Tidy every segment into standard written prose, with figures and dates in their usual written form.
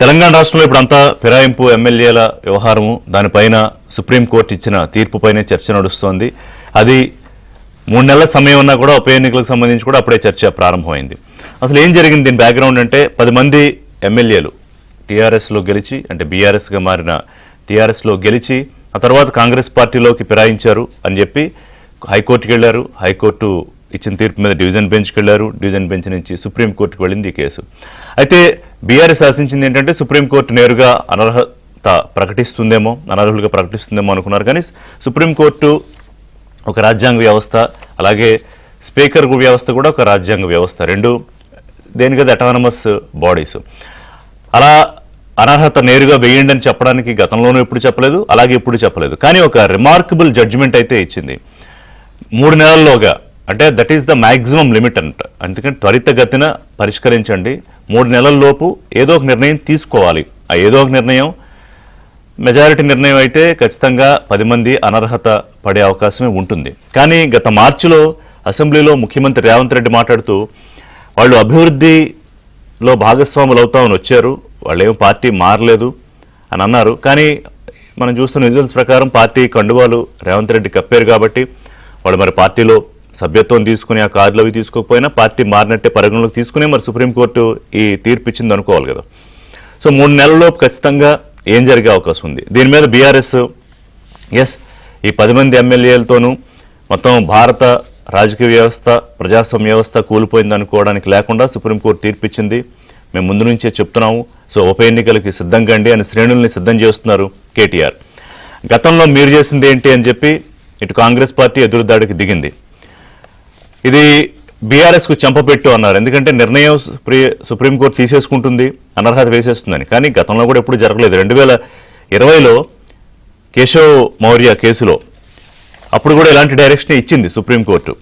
తెలంగాణ రాష్ట్రంలో ఇప్పుడు అంతా ఫిరాయింపు ఎమ్మెల్యేల వ్యవహారము దానిపైన సుప్రీంకోర్టు ఇచ్చిన తీర్పుపైనే చర్చ నడుస్తోంది. అది 3 నెలల సమయం ఉన్నా కూడా ఉప ఎన్నికలకు సంబంధించి కూడా అప్పుడే చర్చ ప్రారంభమైంది. అసలు ఏం జరిగింది దీని బ్యాక్గ్రౌండ్ అంటే 10 మంది ఎమ్మెల్యేలు టీఆర్ఎస్లో గెలిచి అంటే బీఆర్ఎస్గా మారిన టీఆర్ఎస్లో గెలిచి ఆ తర్వాత కాంగ్రెస్ పార్టీలోకి ఫిరాయించారు అని చెప్పి హైకోర్టుకి వెళ్ళారు. హైకోర్టు ఇచ్చిన తీర్పు మీద డివిజన్ బెంచ్కి వెళ్ళారు. డివిజన్ బెంచ్ నుంచి సుప్రీంకోర్టుకు వెళ్ళింది ఈ కేసు. అయితే బీఆర్ఎస్ ఆశించింది ఏంటంటే సుప్రీంకోర్టు నేరుగా అనర్హత ప్రకటిస్తుందేమో, అనర్హులుగా ప్రకటిస్తుందేమో అనుకున్నారు. కానీ సుప్రీంకోర్టు ఒక రాజ్యాంగ వ్యవస్థ, అలాగే స్పీకర్ వ్యవస్థ కూడా ఒక రాజ్యాంగ వ్యవస్థ, రెండు దేనికది అటానమస్ బాడీస్. అలా అనర్హత నేరుగా వేయండి అని చెప్పడానికి గతంలోనూ ఎప్పుడు చెప్పలేదు, అలాగే ఇప్పుడు చెప్పలేదు. కానీ ఒక రిమార్కబుల్ జడ్జిమెంట్ అయితే ఇచ్చింది 3 నెలల్లోగా. అంటే that is the maximum limit అంట. అందుకని త్వరితగతిన పరిష్కరించండి, 3 నెలల్లోపు ఏదో ఒక నిర్ణయం తీసుకోవాలి. ఆ ఏదో ఒక నిర్ణయం మెజారిటీ నిర్ణయం అయితే ఖచ్చితంగా 10 మంది అనర్హత పడే అవకాశమే ఉంటుంది. కానీ గత మార్చిలో అసెంబ్లీలో ముఖ్యమంత్రి రేవంత్ రెడ్డి మాట్లాడుతూ వాళ్ళు అభివృద్ధిలో భాగస్వాములు అవుతామని వచ్చారు, వాళ్ళేమో పార్టీ మారలేదు అని అన్నారు. కానీ మనం చూస్తున్న విజువల్స్ ప్రకారం పార్టీ కండువాలు రేవంత్ రెడ్డి కప్పారు కాబట్టి వాళ్ళు మరి పార్టీలో సభ్యత్వం తీసుకుని ఆ కార్డులు అవి తీసుకోకపోయినా పార్టీ మారినట్టే పరిగణలోకి తీసుకుని మరి సుప్రీంకోర్టు ఈ తీర్పు ఇచ్చింది అనుకోవాలి కదా. సో 3 నెలల్లోపు ఖచ్చితంగా ఏం జరిగే అవకాశం ఉంది. దీని మీద బీఆర్ఎస్ ఈ 10 మంది ఎమ్మెల్యేలతోనూ మొత్తం భారత రాజకీయ వ్యవస్థ, ప్రజాస్వామ్య వ్యవస్థ కూలిపోయింది అనుకోవడానికి లేకుండా సుప్రీంకోర్టు తీర్పు ఇచ్చింది. మేము ముందు నుంచే చెప్తున్నాము, సో ఉప ఎన్నికలకి సిద్ధంగా అండి అని శ్రేణుల్ని సిద్ధం చేస్తున్నారు కేటీఆర్. గతంలో మీరు చేసింది ఏంటి అని చెప్పి ఇటు కాంగ్రెస్ పార్టీ ఎదురుదాడికి దిగింది. ఇది బీఆర్ఎస్కు చెంపపెట్టు అన్నారు. ఎందుకంటే నిర్ణయం సుప్రీంకోర్టు తీసేసుకుంటుంది, అనర్హత వేసేస్తుందని. కానీ గతంలో కూడా ఎప్పుడు జరగలేదు. 2020లో కేశవ్ మౌర్య కేసులో అప్పుడు కూడా ఇలాంటి డైరెక్షన్ ఇచ్చింది సుప్రీంకోర్టు.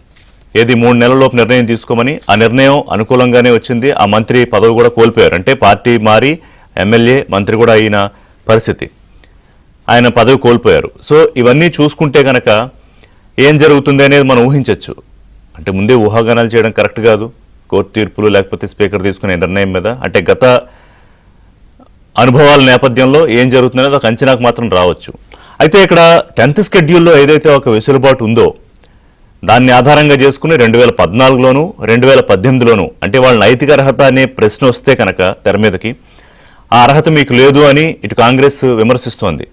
ఏది 3 నెలల్లోపు నిర్ణయం తీసుకోమని. ఆ నిర్ణయం అనుకూలంగానే వచ్చింది. ఆ మంత్రి పదవి కూడా కోల్పోయారు. అంటే పార్టీ మారి ఎమ్మెల్యే మంత్రి కూడా అయిన పరిస్థితి, ఆయన పదవి కోల్పోయారు. సో ఇవన్నీ చూసుకుంటే కనుక ఏం జరుగుతుంది అనేది మనం ఊహించవచ్చు. అంటే ముందే ఊహాగానాలు చేయడం కరెక్ట్ కాదు, కోర్టు తీర్పులు లేకపోతే స్పీకర్ తీసుకునే నిర్ణయం మీద. అంటే గత అనుభవాల నేపథ్యంలో ఏం జరుగుతుందనేది ఒక అంచనాకు మాత్రం రావచ్చు. అయితే ఇక్కడ 10th షెడ్యూల్లో ఏదైతే ఒక వెసులుబాటు ఉందో దాన్ని ఆధారంగా చేసుకుని 2014లోను 2018లోను అంటే వాళ్ళ నైతిక అర్హత అనే ప్రశ్న వస్తే కనుక తెర మీదకి, ఆ అర్హత మీకు లేదు అని ఇటు కాంగ్రెస్ విమర్శిస్తోంది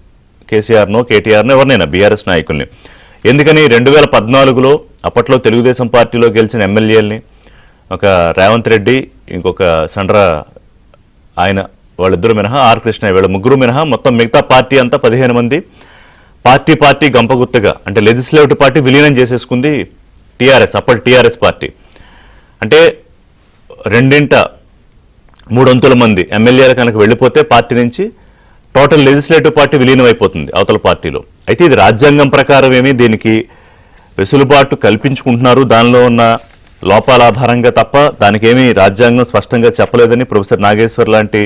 కేసీఆర్నో కేటీఆర్నో ఎవరినైనా బీఆర్ఎస్ నాయకుల్ని. ఎందుకని 2014లో అప్పట్లో తెలుగుదేశం పార్టీలో గెలిచిన ఎమ్మెల్యేలని ఒక రేవంత్ రెడ్డి, ఇంకొక సండ్ర ఆయన, వాళ్ళిద్దరు మినహా ఆర్ కృష్ణ, వీళ్ళ ముగ్గురు మినహా మొత్తం మిగతా పార్టీ అంతా 15 మంది పార్టీ గంపగుత్తగా అంటే లెజిస్లేటివ్ పార్టీ విలీనం చేసేసుకుంది టీఆర్ఎస్, అప్పటి టీఆర్ఎస్ పార్టీ. అంటే 2/3 మంది ఎమ్మెల్యేలు కనుక వెళ్ళిపోతే పార్టీ నుంచి టోటల్ లెజిస్లేటివ్ పార్టీ విలీనం అయిపోతుంది అవతల పార్టీలో. అయితే ఇది రాజ్యాంగం ప్రకారం ఏమీ దీనికి వెసులుబాటు కల్పించుకుంటున్నారు దానిలో ఉన్న లోపాల ఆధారంగా తప్ప దానికేమీ రాజ్యాంగం స్పష్టంగా చెప్పలేదని ప్రొఫెసర్ నాగేశ్వర్ లాంటి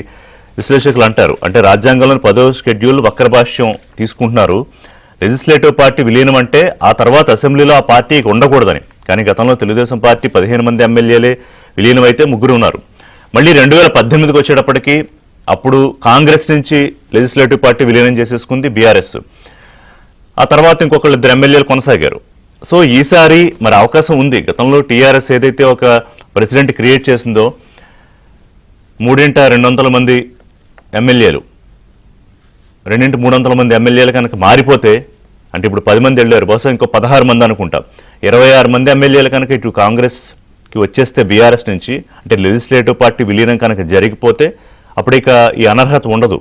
విశ్లేషకులు అంటారు. అంటే రాజ్యాంగంలోని 10వ షెడ్యూల్ వక్రభాష్యం తీసుకుంటున్నారు. లెజిస్లేటివ్ పార్టీ విలీనం అంటే ఆ తర్వాత అసెంబ్లీలో ఆ పార్టీకి ఉండకూడదని. కానీ గతంలో తెలుగుదేశం పార్టీ 15 మంది ఎమ్మెల్యేలే విలీనం అయితే 3 ఉన్నారు. మళ్ళీ 2018కి వచ్చేటప్పటికి అప్పుడు కాంగ్రెస్ నుంచి లెజిస్లేటివ్ పార్టీ విలీనం చేసేసుకుంది బీఆర్ఎస్. ఆ తర్వాత ఇంకొకళ్ళు 2 ఎమ్మెల్యేలు కొనసాగారు. సో ఈసారి మరి అవకాశం ఉంది. గతంలో టీఆర్ఎస్ ఏదైతే ఒక ప్రెసిడెంట్ క్రియేట్ చేసిందో 3/200 మంది ఎమ్మెల్యేలు, 2/300 మంది ఎమ్మెల్యేలు కనుక మారిపోతే, అంటే ఇప్పుడు 10 మంది వెళ్ళారు, బహుశా ఇంకో 16 మంది అనుకుంటా, 26 మంది ఎమ్మెల్యేలు కనుక ఇటు కాంగ్రెస్కి వచ్చేస్తే బీఆర్ఎస్ నుంచి, అంటే లెజిస్లేటివ్ పార్టీ విలీనం కనుక జరిగిపోతే అప్పుడు ఇక ఈ అనర్హత ఉండదు.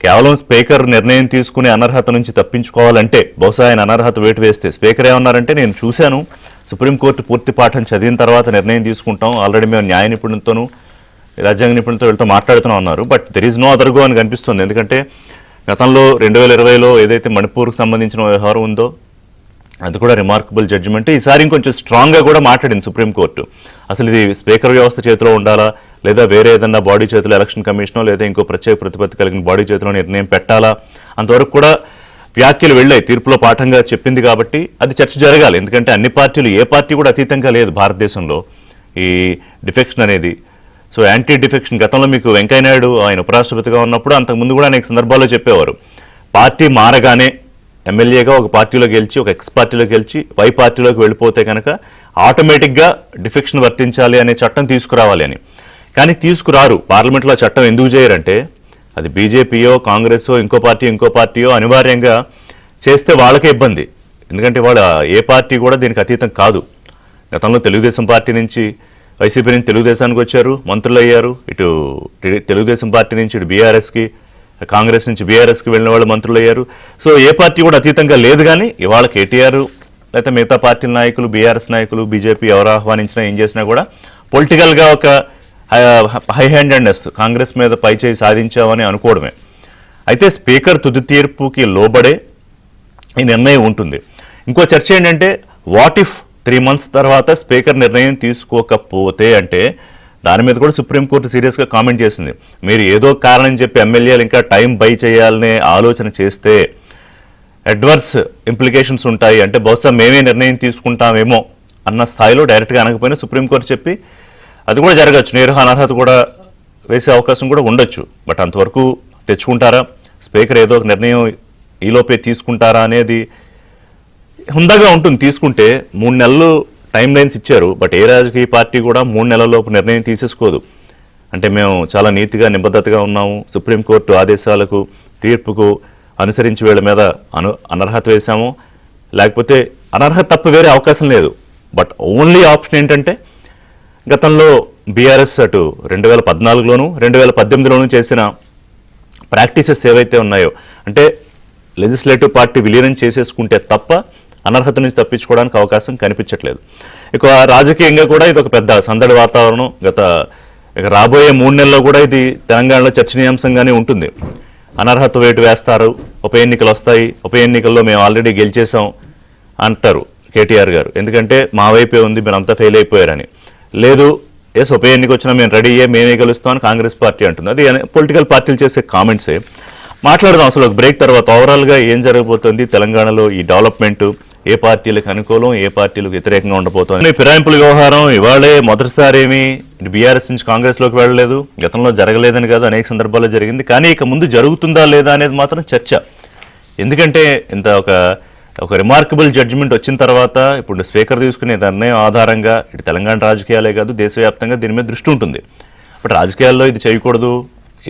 కేవలం స్పీకర్ నిర్ణయం తీసుకుని అనర్హత నుంచి తప్పించుకోవాలంటే బహుశా ఆయన అనర్హత వేటు వేస్తే, స్పీకర్ ఏమన్నారంటే నేను చూశాను సుప్రీంకోర్టు పూర్తి పాఠం చదివిన తర్వాత నిర్ణయం తీసుకుంటాం, ఆల్రెడీ మేము న్యాయ నిపుణులతోనూ రాజ్యాంగ నిపుణులతో వీళ్ళతో మాట్లాడుతున్నాం అన్నారు. But there is no other go అని కనిపిస్తుంది. ఎందుకంటే గతంలో 2020లో ఏదైతే మణిపూర్కి సంబంధించిన వ్యవహారం ఉందో అది కూడా రిమార్కబుల్ జడ్జిమెంట్. ఈసారి ఇంకొంచెం స్ట్రాంగ్గా కూడా మాట్లాడింది సుప్రీంకోర్టు. అసలు ఇది స్పీకర్ వ్యవస్థ చేతిలో ఉండాలా లేదా వేరే ఏదన్నా బాడీ చేతిలో ఎలక్షన్ కమిషనో లేదా ఇంకో ప్రత్యేక ప్రతిపత్తి కలిగిన బాడీ చేతిలో నిర్ణయం పెట్టాలా అంతవరకు కూడా వ్యాఖ్యలు వెళ్ళాయి. తీర్పులో పాఠంగా చెప్పింది కాబట్టి అది చర్చ జరగాలి. ఎందుకంటే అన్ని పార్టీలు, ఏ పార్టీ కూడా అతీతంగా లేదు భారతదేశంలో ఈ డిఫెక్షన్ అనేది. సో యాంటీ డిఫెక్షన్ గతంలో మీకు వెంకయ్యనాయుడు ఆయన ఉపరాష్ట్రపతిగా ఉన్నప్పుడు అంతకుముందు కూడా అనేక సందర్భాల్లో చెప్పేవారు, పార్టీ మారగానే ఎమ్మెల్యేగా ఒక పార్టీలో గెలిచి ఒక ఎక్స్ పార్టీలో గెలిచి వై పార్టీలోకి వెళ్ళిపోతే కనుక ఆటోమేటిక్గా డిఫెక్షన్ వర్తించాలి అనే చట్టం తీసుకురావాలి అని. కానీ తీసుకురారు. పార్లమెంట్లో చట్టం ఎందుకు చేయరంటే అది బీజేపీయో కాంగ్రెసో ఇంకో పార్టీయో అనివార్యంగా చేస్తే వాళ్ళకే ఇబ్బంది. ఎందుకంటే వాళ్ళు ఏ పార్టీ కూడా దీనికి అతీతం కాదు. గతంలో తెలుగుదేశం పార్టీ నుంచి వైసీపీ నుంచి తెలుగుదేశానికి వచ్చారు, మంత్రులు అయ్యారు. ఇటు తెలుగుదేశం పార్టీ నుంచి ఇటు బీఆర్ఎస్కి, కాంగ్రెస్ నుంచి బీఆర్ఎస్కి వెళ్ళిన వాళ్ళు మంత్రులు అయ్యారు. సో ఏ పార్టీ కూడా అతీతంగా లేదు. కానీ ఇవాళ కేటీఆర్ లేకపోతే మిగతా పార్టీల నాయకులు, బీఆర్ఎస్ నాయకులు, బీజేపీ ఎవరు ఆహ్వానించినా ఏం చేసినా కూడా పొలిటికల్గా ఒక హై హ్యాండెడ్నెస్ కాంగ్రెస్ మీద పైచేయి సాధించామని అనుకోవడమే. అయితే స్పీకర్ తుది తీర్పుకి లోబడే ఈ నిర్ణయం ఉంటుంది. ఇంకో చర్చ ఏంటంటే వాట్ ఇఫ్ 3 months తర్వాత స్పీకర్ నిర్ణయం తీసుకోకపోతే అంటే దాని మీద కూడా సుప్రీంకోర్టు సీరియస్గా కామెంట్ చేసింది. మీరు ఏదో కారణం చెప్పి ఎమ్మెల్యేలు ఇంకా టైం బై చేయాలనే ఆలోచన చేస్తే అడ్వర్స్ ఇంప్లికేషన్స్ ఉంటాయి, అంటే బహుశా మేమే నిర్ణయం తీసుకుంటామేమో అన్న స్థాయిలో డైరెక్ట్గా అనకపోయినా సుప్రీంకోర్టు చెప్పి అది కూడా జరగచ్చు, నేరు అనర్హత కూడా వేసే అవకాశం కూడా ఉండొచ్చు. బట్ అంతవరకు తెచ్చుకుంటారా, స్పీకర్ ఏదో ఒక నిర్ణయం ఈలోపే తీసుకుంటారా అనేది హుందాగా ఉంటుంది. తీసుకుంటే 3 నెలలు టైం లైన్స్ ఇచ్చారు. బట్ ఏ రాజకీయ పార్టీ కూడా 3 నెలల్లోపు నిర్ణయం తీసేసుకోదు. అంటే మేము చాలా నీతిగా నిబద్ధతగా ఉన్నాము, సుప్రీంకోర్టు ఆదేశాలకు తీర్పుకు అనుసరించి వీళ్ళ మీద అనర్హత వేశాము, లేకపోతే అనర్హత తప్ప వేరే అవకాశం లేదు. బట్ ఓన్లీ ఆప్షన్ ఏంటంటే గతంలో బీఆర్ఎస్ అటు 2014లోను 2018లోను చేసిన ప్రాక్టీసెస్ ఏవైతే ఉన్నాయో, అంటే లెజిస్లేటివ్ పార్టీ విలీనం చేసేసుకుంటే తప్ప అనర్హత నుంచి తప్పించుకోవడానికి అవకాశం కనిపించట్లేదు. ఇక రాజకీయంగా కూడా ఇది ఒక పెద్ద సందడి వాతావరణం. ఇక రాబోయే 3 నెలల్లో కూడా ఇది తెలంగాణలో చర్చనీయాంశంగానే ఉంటుంది. అనర్హత వేటు వేస్తారు, ఉప ఎన్నికలు వస్తాయి, ఉప ఎన్నికల్లో మేము ఆల్రెడీ గెలిచేసాం అంటారు కేటీఆర్ గారు. ఎందుకంటే మా వైపే ఉంది, మీరు అంతా ఫెయిల్ అయిపోయారని. లేదు ఎస్ ఉప ఎన్నిక వచ్చినా మేము రెడీ అయ్యే మేమే గెలుస్తామని కాంగ్రెస్ పార్టీ అంటుంది. అది పొలిటికల్ పార్టీలు చేసే కామెంట్సే. మాట్లాడదాం అసలు ఒక బ్రేక్ తర్వాత ఓవరాల్గా ఏం జరగబోతుంది తెలంగాణలో, ఈ డెవలప్మెంట్ ఏ పార్టీలకు అనుకూలం ఏ పార్టీలకు వ్యతిరేకంగా ఉండబోతోంది. ఫిరాయింపుల వ్యవహారం ఇవాళే మొదటిసారి ఏమీ బీఆర్ఎస్ నుంచి కాంగ్రెస్లోకి వెళ్ళలేదు, గతంలో జరగలేదని కాదు, అనేక సందర్భాల్లో జరిగింది. కానీ ఇక ముందు జరుగుతుందా లేదా అనేది మాత్రం చర్చ. ఎందుకంటే ఇంత ఒక రిమార్కబుల్ జడ్జిమెంట్ వచ్చిన తర్వాత ఇప్పుడు స్పీకర్ తీసుకునే నిర్ణయం ఆధారంగా ఇటు తెలంగాణ రాజకీయాలే కాదు దేశవ్యాప్తంగా దీని మీద దృష్టి ఉంటుంది. బట్ రాజకీయాల్లో ఇది చేయకూడదు,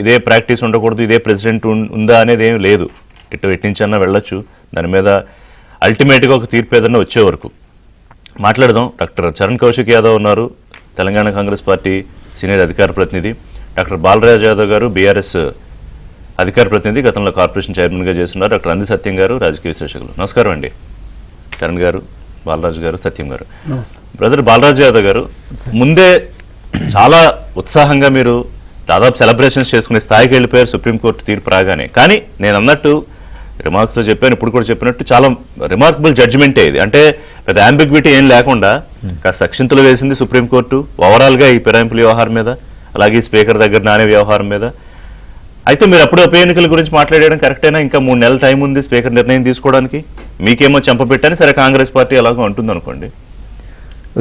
ఇదే ప్రాక్టీస్ ఉండకూడదు, ఇదే ప్రెసిడెంట్ ఉందా అనేది ఏం లేదు. ఎటు నుంచన్నా వెళ్ళొచ్చు. దాని మీద అల్టిమేట్గా ఒక తీర్పు ఏదన్నా వచ్చే వరకు మాట్లాడదాం. డాక్టర్ చరణ్ కౌశిక్ యాదవ్ ఉన్నారు, తెలంగాణ కాంగ్రెస్ పార్టీ సీనియర్ అధికార ప్రతినిధి. డాక్టర్ బాలరాజ్ యాదవ్ గారు బీఆర్ఎస్ అధికార ప్రతినిధి, గతంలో కార్పొరేషన్ చైర్మన్గా చేస్తున్నారు. డాక్టర్ అంది సత్యం గారు రాజకీయ విశ్లేషకులు. నమస్కారం అండి చరణ్ గారు, బాలరాజు గారు, సత్యం గారు. బ్రదర్ బాలరాజ్ యాదవ్ గారు, ముందే చాలా ఉత్సాహంగా మీరు దాదాపు సెలబ్రేషన్స్ చేసుకునే స్థాయికి వెళ్ళిపోయారు సుప్రీంకోర్టు తీర్పు రాగానే. కానీ నేను అన్నట్టు రిమార్క్స్లో చెప్పాను, ఇప్పుడు కూడా చెప్పినట్టు చాలా రిమార్కబుల్ జడ్జిమెంటే ఇది. అంటే పెద్ద అంబిగ్విటీ ఏం లేకుండా కాస్త అక్షింతలు వేసింది సుప్రీంకోర్టు ఓవరాల్గా ఈ ఫిరాయింపుల వ్యవహారం మీద, అలాగే స్పీకర్ దగ్గర నానే వ్యవహారం మీద. అయితే మీరు అప్పుడు ఉప ఎన్నికల గురించి మాట్లాడడం కరెక్టేనా? ఇంకా 3 నెలల టైం ఉంది స్పీకర్ నిర్ణయం తీసుకోవడానికి. మీకేమో చెంపపెట్టాని, సరే కాంగ్రెస్ పార్టీ అలాగో అంటుంది అనుకోండి.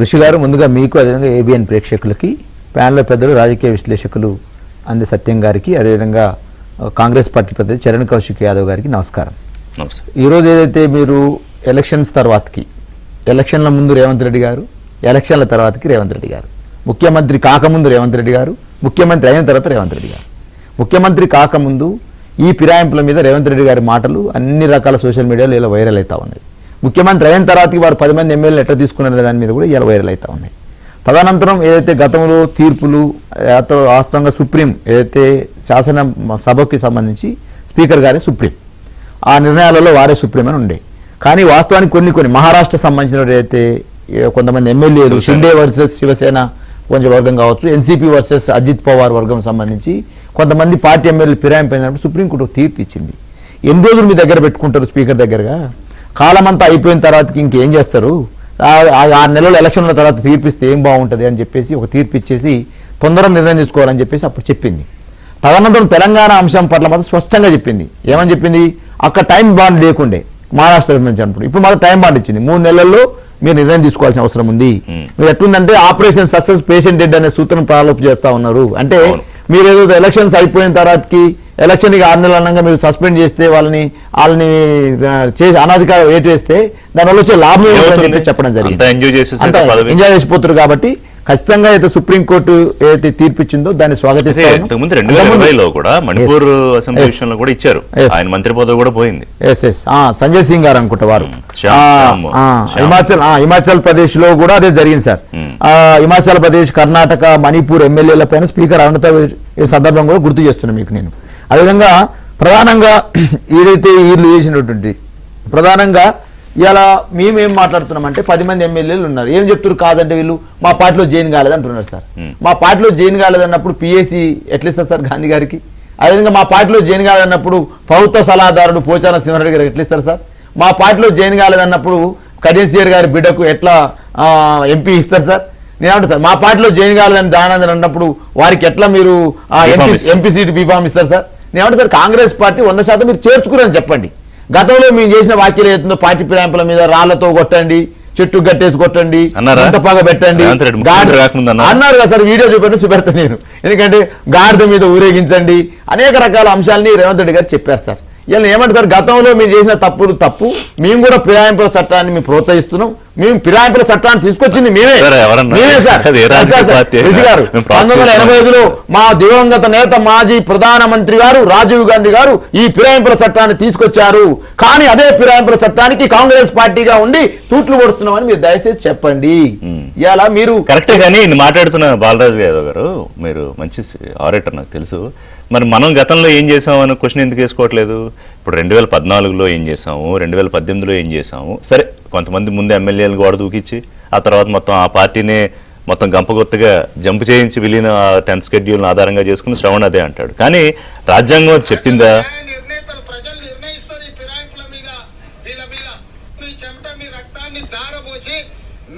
ఋషి గారు, ముందుగా మీకు అదేవిధంగా ఏబిఎన్ ప్రేక్షకులకి, ప్యానెల్ పెద్దలు రాజకీయ విశ్లేషకులు అంది సత్యం గారికి, అదేవిధంగా కాంగ్రెస్ పార్టీ పెద్దలు చరణ్ కౌశిక్ యాదవ్ గారికి నమస్కారం. ఈరోజు ఏదైతే మీరు ఎలక్షన్స్ తర్వాతకి, ఎలక్షన్ల ముందు రేవంత్ రెడ్డి గారు, ఎలక్షన్ల తర్వాతకి రేవంత్ రెడ్డి గారు, ముఖ్యమంత్రి కాకముందు రేవంత్ రెడ్డి గారు, ముఖ్యమంత్రి అయిన తర్వాత రేవంత్ రెడ్డి గారు. ముఖ్యమంత్రి కాకముందు ఈ ఫిరాయింపుల మీద రేవంత్ రెడ్డి గారి మాటలు అన్ని రకాల సోషల్ మీడియాలో ఇలా వైరల్ అవుతా ఉన్నాయి. ముఖ్యమంత్రి అయిన తర్వాతకి వారు 10 మంది ఎమ్మెల్యేలు ఎట్లా తీసుకున్నారనే దాని మీద కూడా ఇలా వైరల్ అవుతా ఉన్నాయి. తదనంతరం ఏదైతే గతంలో తీర్పులు వాస్తవంగా సుప్రీం ఏదైతే శాసన సభకి సంబంధించి స్పీకర్ గారే సుప్రీం, ఆ నిర్ణయాలలో వారే సుప్రీం అని ఉండే. కానీ వాస్తవానికి కొన్ని మహారాష్ట్ర సంబంధించిన ఏదైతే కొంతమంది ఎమ్మెల్యేలు షిండే వర్సెస్ శివసేన కొంచెం వర్గం కావచ్చు, ఎన్సీపీ వర్సెస్ అజిత్ పవార్ వర్గం సంబంధించి కొంతమంది పార్టీ ఎమ్మెల్యేలు ఫిరాయింపోయినప్పుడు సుప్రీంకోర్టు తీర్పు ఇచ్చింది. ఎన్ని రోజులు మీ దగ్గర పెట్టుకుంటారు స్పీకర్ దగ్గరగా? కాలమంతా అయిపోయిన తర్వాతకి ఇంకేం చేస్తారు? 6 నెలల ఎలక్షన్ల తర్వాత తీర్పిస్తే ఏం బాగుంటుంది అని చెప్పేసి ఒక తీర్పు ఇచ్చేసి తొందరగా నిర్ణయం తీసుకోవాలని చెప్పేసి అప్పుడు చెప్పింది. తదనంతరం తెలంగాణ అంశం పట్ల మాత్రం స్పష్టంగా చెప్పింది. ఏమని చెప్పింది? అక్కడ టైం బాండ్ లేకుండే మహారాష్ట్ర సంబంధించినప్పుడు, ఇప్పుడు మాత్రం టైం బాండ్ ఇచ్చింది. 3 నెలల్లో మీరు నిర్ణయం తీసుకోవాల్సిన అవసరం ఉంది. మీరు ఎట్లుందంటే ఆపరేషన్ సక్సెస్ పేషెంట్ డెడ్ అనే సూత్రం ప్రారంభం చేస్తా ఉన్నారు. అంటే మీరు ఏదో ఎలక్షన్స్ అయిపోయిన తర్వాతకి ఎలక్షన్ 6 నెలల అనంగా మీరు సస్పెండ్ చేస్తే వాళ్ళని చేసి అనాధికార వేటు వేస్తే దానివల్ల వచ్చే లాభం ఏమవుతుందని చెప్పి చెప్పడం జరిగింది. ఎంజాయ్ చేసిపోతారు. కాబట్టి ఖచ్చితంగా అయితే సుప్రీంకోర్టు ఏదైతే తీర్పు ఇచ్చిందో దాన్ని స్వాగతిస్తాను. 2020లో కూడా మణిపూర్ అసెంబ్లీ విషయంలో కూడా ఇచ్చారు, ఆయన మంత్రి పదవి కూడా పోయింది. సంజయ్ సింగ్ గారు అనుకుంటా వారు హిమాచల్ ప్రదేశ్ లో కూడా అదే జరిగింది సార్. హిమాచల్ ప్రదేశ్, కర్ణాటక, మణిపూర్ ఎమ్మెల్యేల పైన స్పీకర్ అనంత ఈ సందర్భం కూడా గుర్తు చేస్తున్నా మీకు నేను. అదేవిధంగా ప్రధానంగా ఏదైతే వీళ్ళు చేసినటువంటి ప్రధానంగా ఇలా మేమేం మాట్లాడుతున్నామంటే 10 మంది ఎమ్మెల్యేలు ఉన్నారు. ఏం చెప్తారు కాదంటే వీళ్ళు మా పార్టీలో జాయిన్ కాలేదంటున్నారు సార్. మా పార్టీలో జాయిన్ కాలేదన్నప్పుడు పిఎస్సి ఎట్లా ఇస్తారు సార్ గాంధీ గారికి? అదేవిధంగా మా పార్టీలో జాయిన్ కాలేదన్నప్పుడు ప్రభుత్వ సలహాదారుడు పోచారం సింహారెడ్డి గారు ఎట్లా ఇస్తారు సార్? మా పార్టీలో జాయిన్ కాలేదన్నప్పుడు కడియన్సీఆర్ గారి బిడ్డకు ఎట్లా ఎంపీ ఇస్తారు సార్? నేనంటా సార్ మా పార్టీలో జాయిన్ కాలేదని దానందని అన్నప్పుడు వారికి ఎట్లా మీరు ఎంపీ సీటు బీఫామ్ ఇస్తారు సార్? నేనంటా సార్ కాంగ్రెస్ పార్టీ 100% మీరు చేర్చుకురని చెప్పండి. గతంలో మేము చేసిన వ్యాఖ్యలు ఏదైతుందో పార్టీ ఫిరాయింపుల మీద రాళ్లతో కొట్టండి, చెట్టు గట్టేసి కొట్టండి, పగ పెట్టండి అన్నారు కదా సార్. వీడియో చూపెడతా నేను. ఎందుకంటే గాడిద మీద ఊరేగించండి అనేక రకాల అంశాలని రేవంత్ రెడ్డి గారు చెప్పారు సార్. ఇలా ఏమంటారు, గతంలో మీరు చేసిన తప్పులు తప్పు, మేము కూడా ఫిరాయింపుల చట్టాన్ని మేము ప్రోత్సహిస్తున్నాం. మేము ఫిరాయింపుల చట్టాన్ని తీసుకొచ్చింది మేమే సార్. ఋషి గారు 1985లో మా దివంగత నేత మాజీ ప్రధానమంత్రి గారు రాజీవ్ గాంధీ గారు ఈ ఫిరాయింపుల చట్టాన్ని తీసుకొచ్చారు. కానీ అదే ఫిరాయింపుల చట్టానికి కాంగ్రెస్ పార్టీగా ఉండి తూట్లు పడుతున్నామని మీరు దయచేసి చెప్పండి. ఇలా మీరు కరెక్టే. కానీ మాట్లాడుతున్న బాలరాజు యాదవ్ గారు, మీరు మంచి ఆరేటర్ నాకు తెలుసు. మరి మనం గతంలో ఏం చేసామని క్వశ్చన్ ఎందుకు వేసుకోవట్లేదు? ఇప్పుడు 2014లో ఏం చేసాము, 2018లో ఏం చేసాము? సరే, కొంతమంది ముందు ఎమ్మెల్యేలు గోడ దూకిచ్చి ఆ తర్వాత మొత్తం ఆ పార్టీనే మొత్తం గంపగొత్తగా జంప్ చేయించి విలీన 10th షెడ్యూల్ని ఆధారంగా చేసుకుని శ్రవణ్ అదే అంటాడు. కానీ రాజ్యాంగం చెప్పిందా?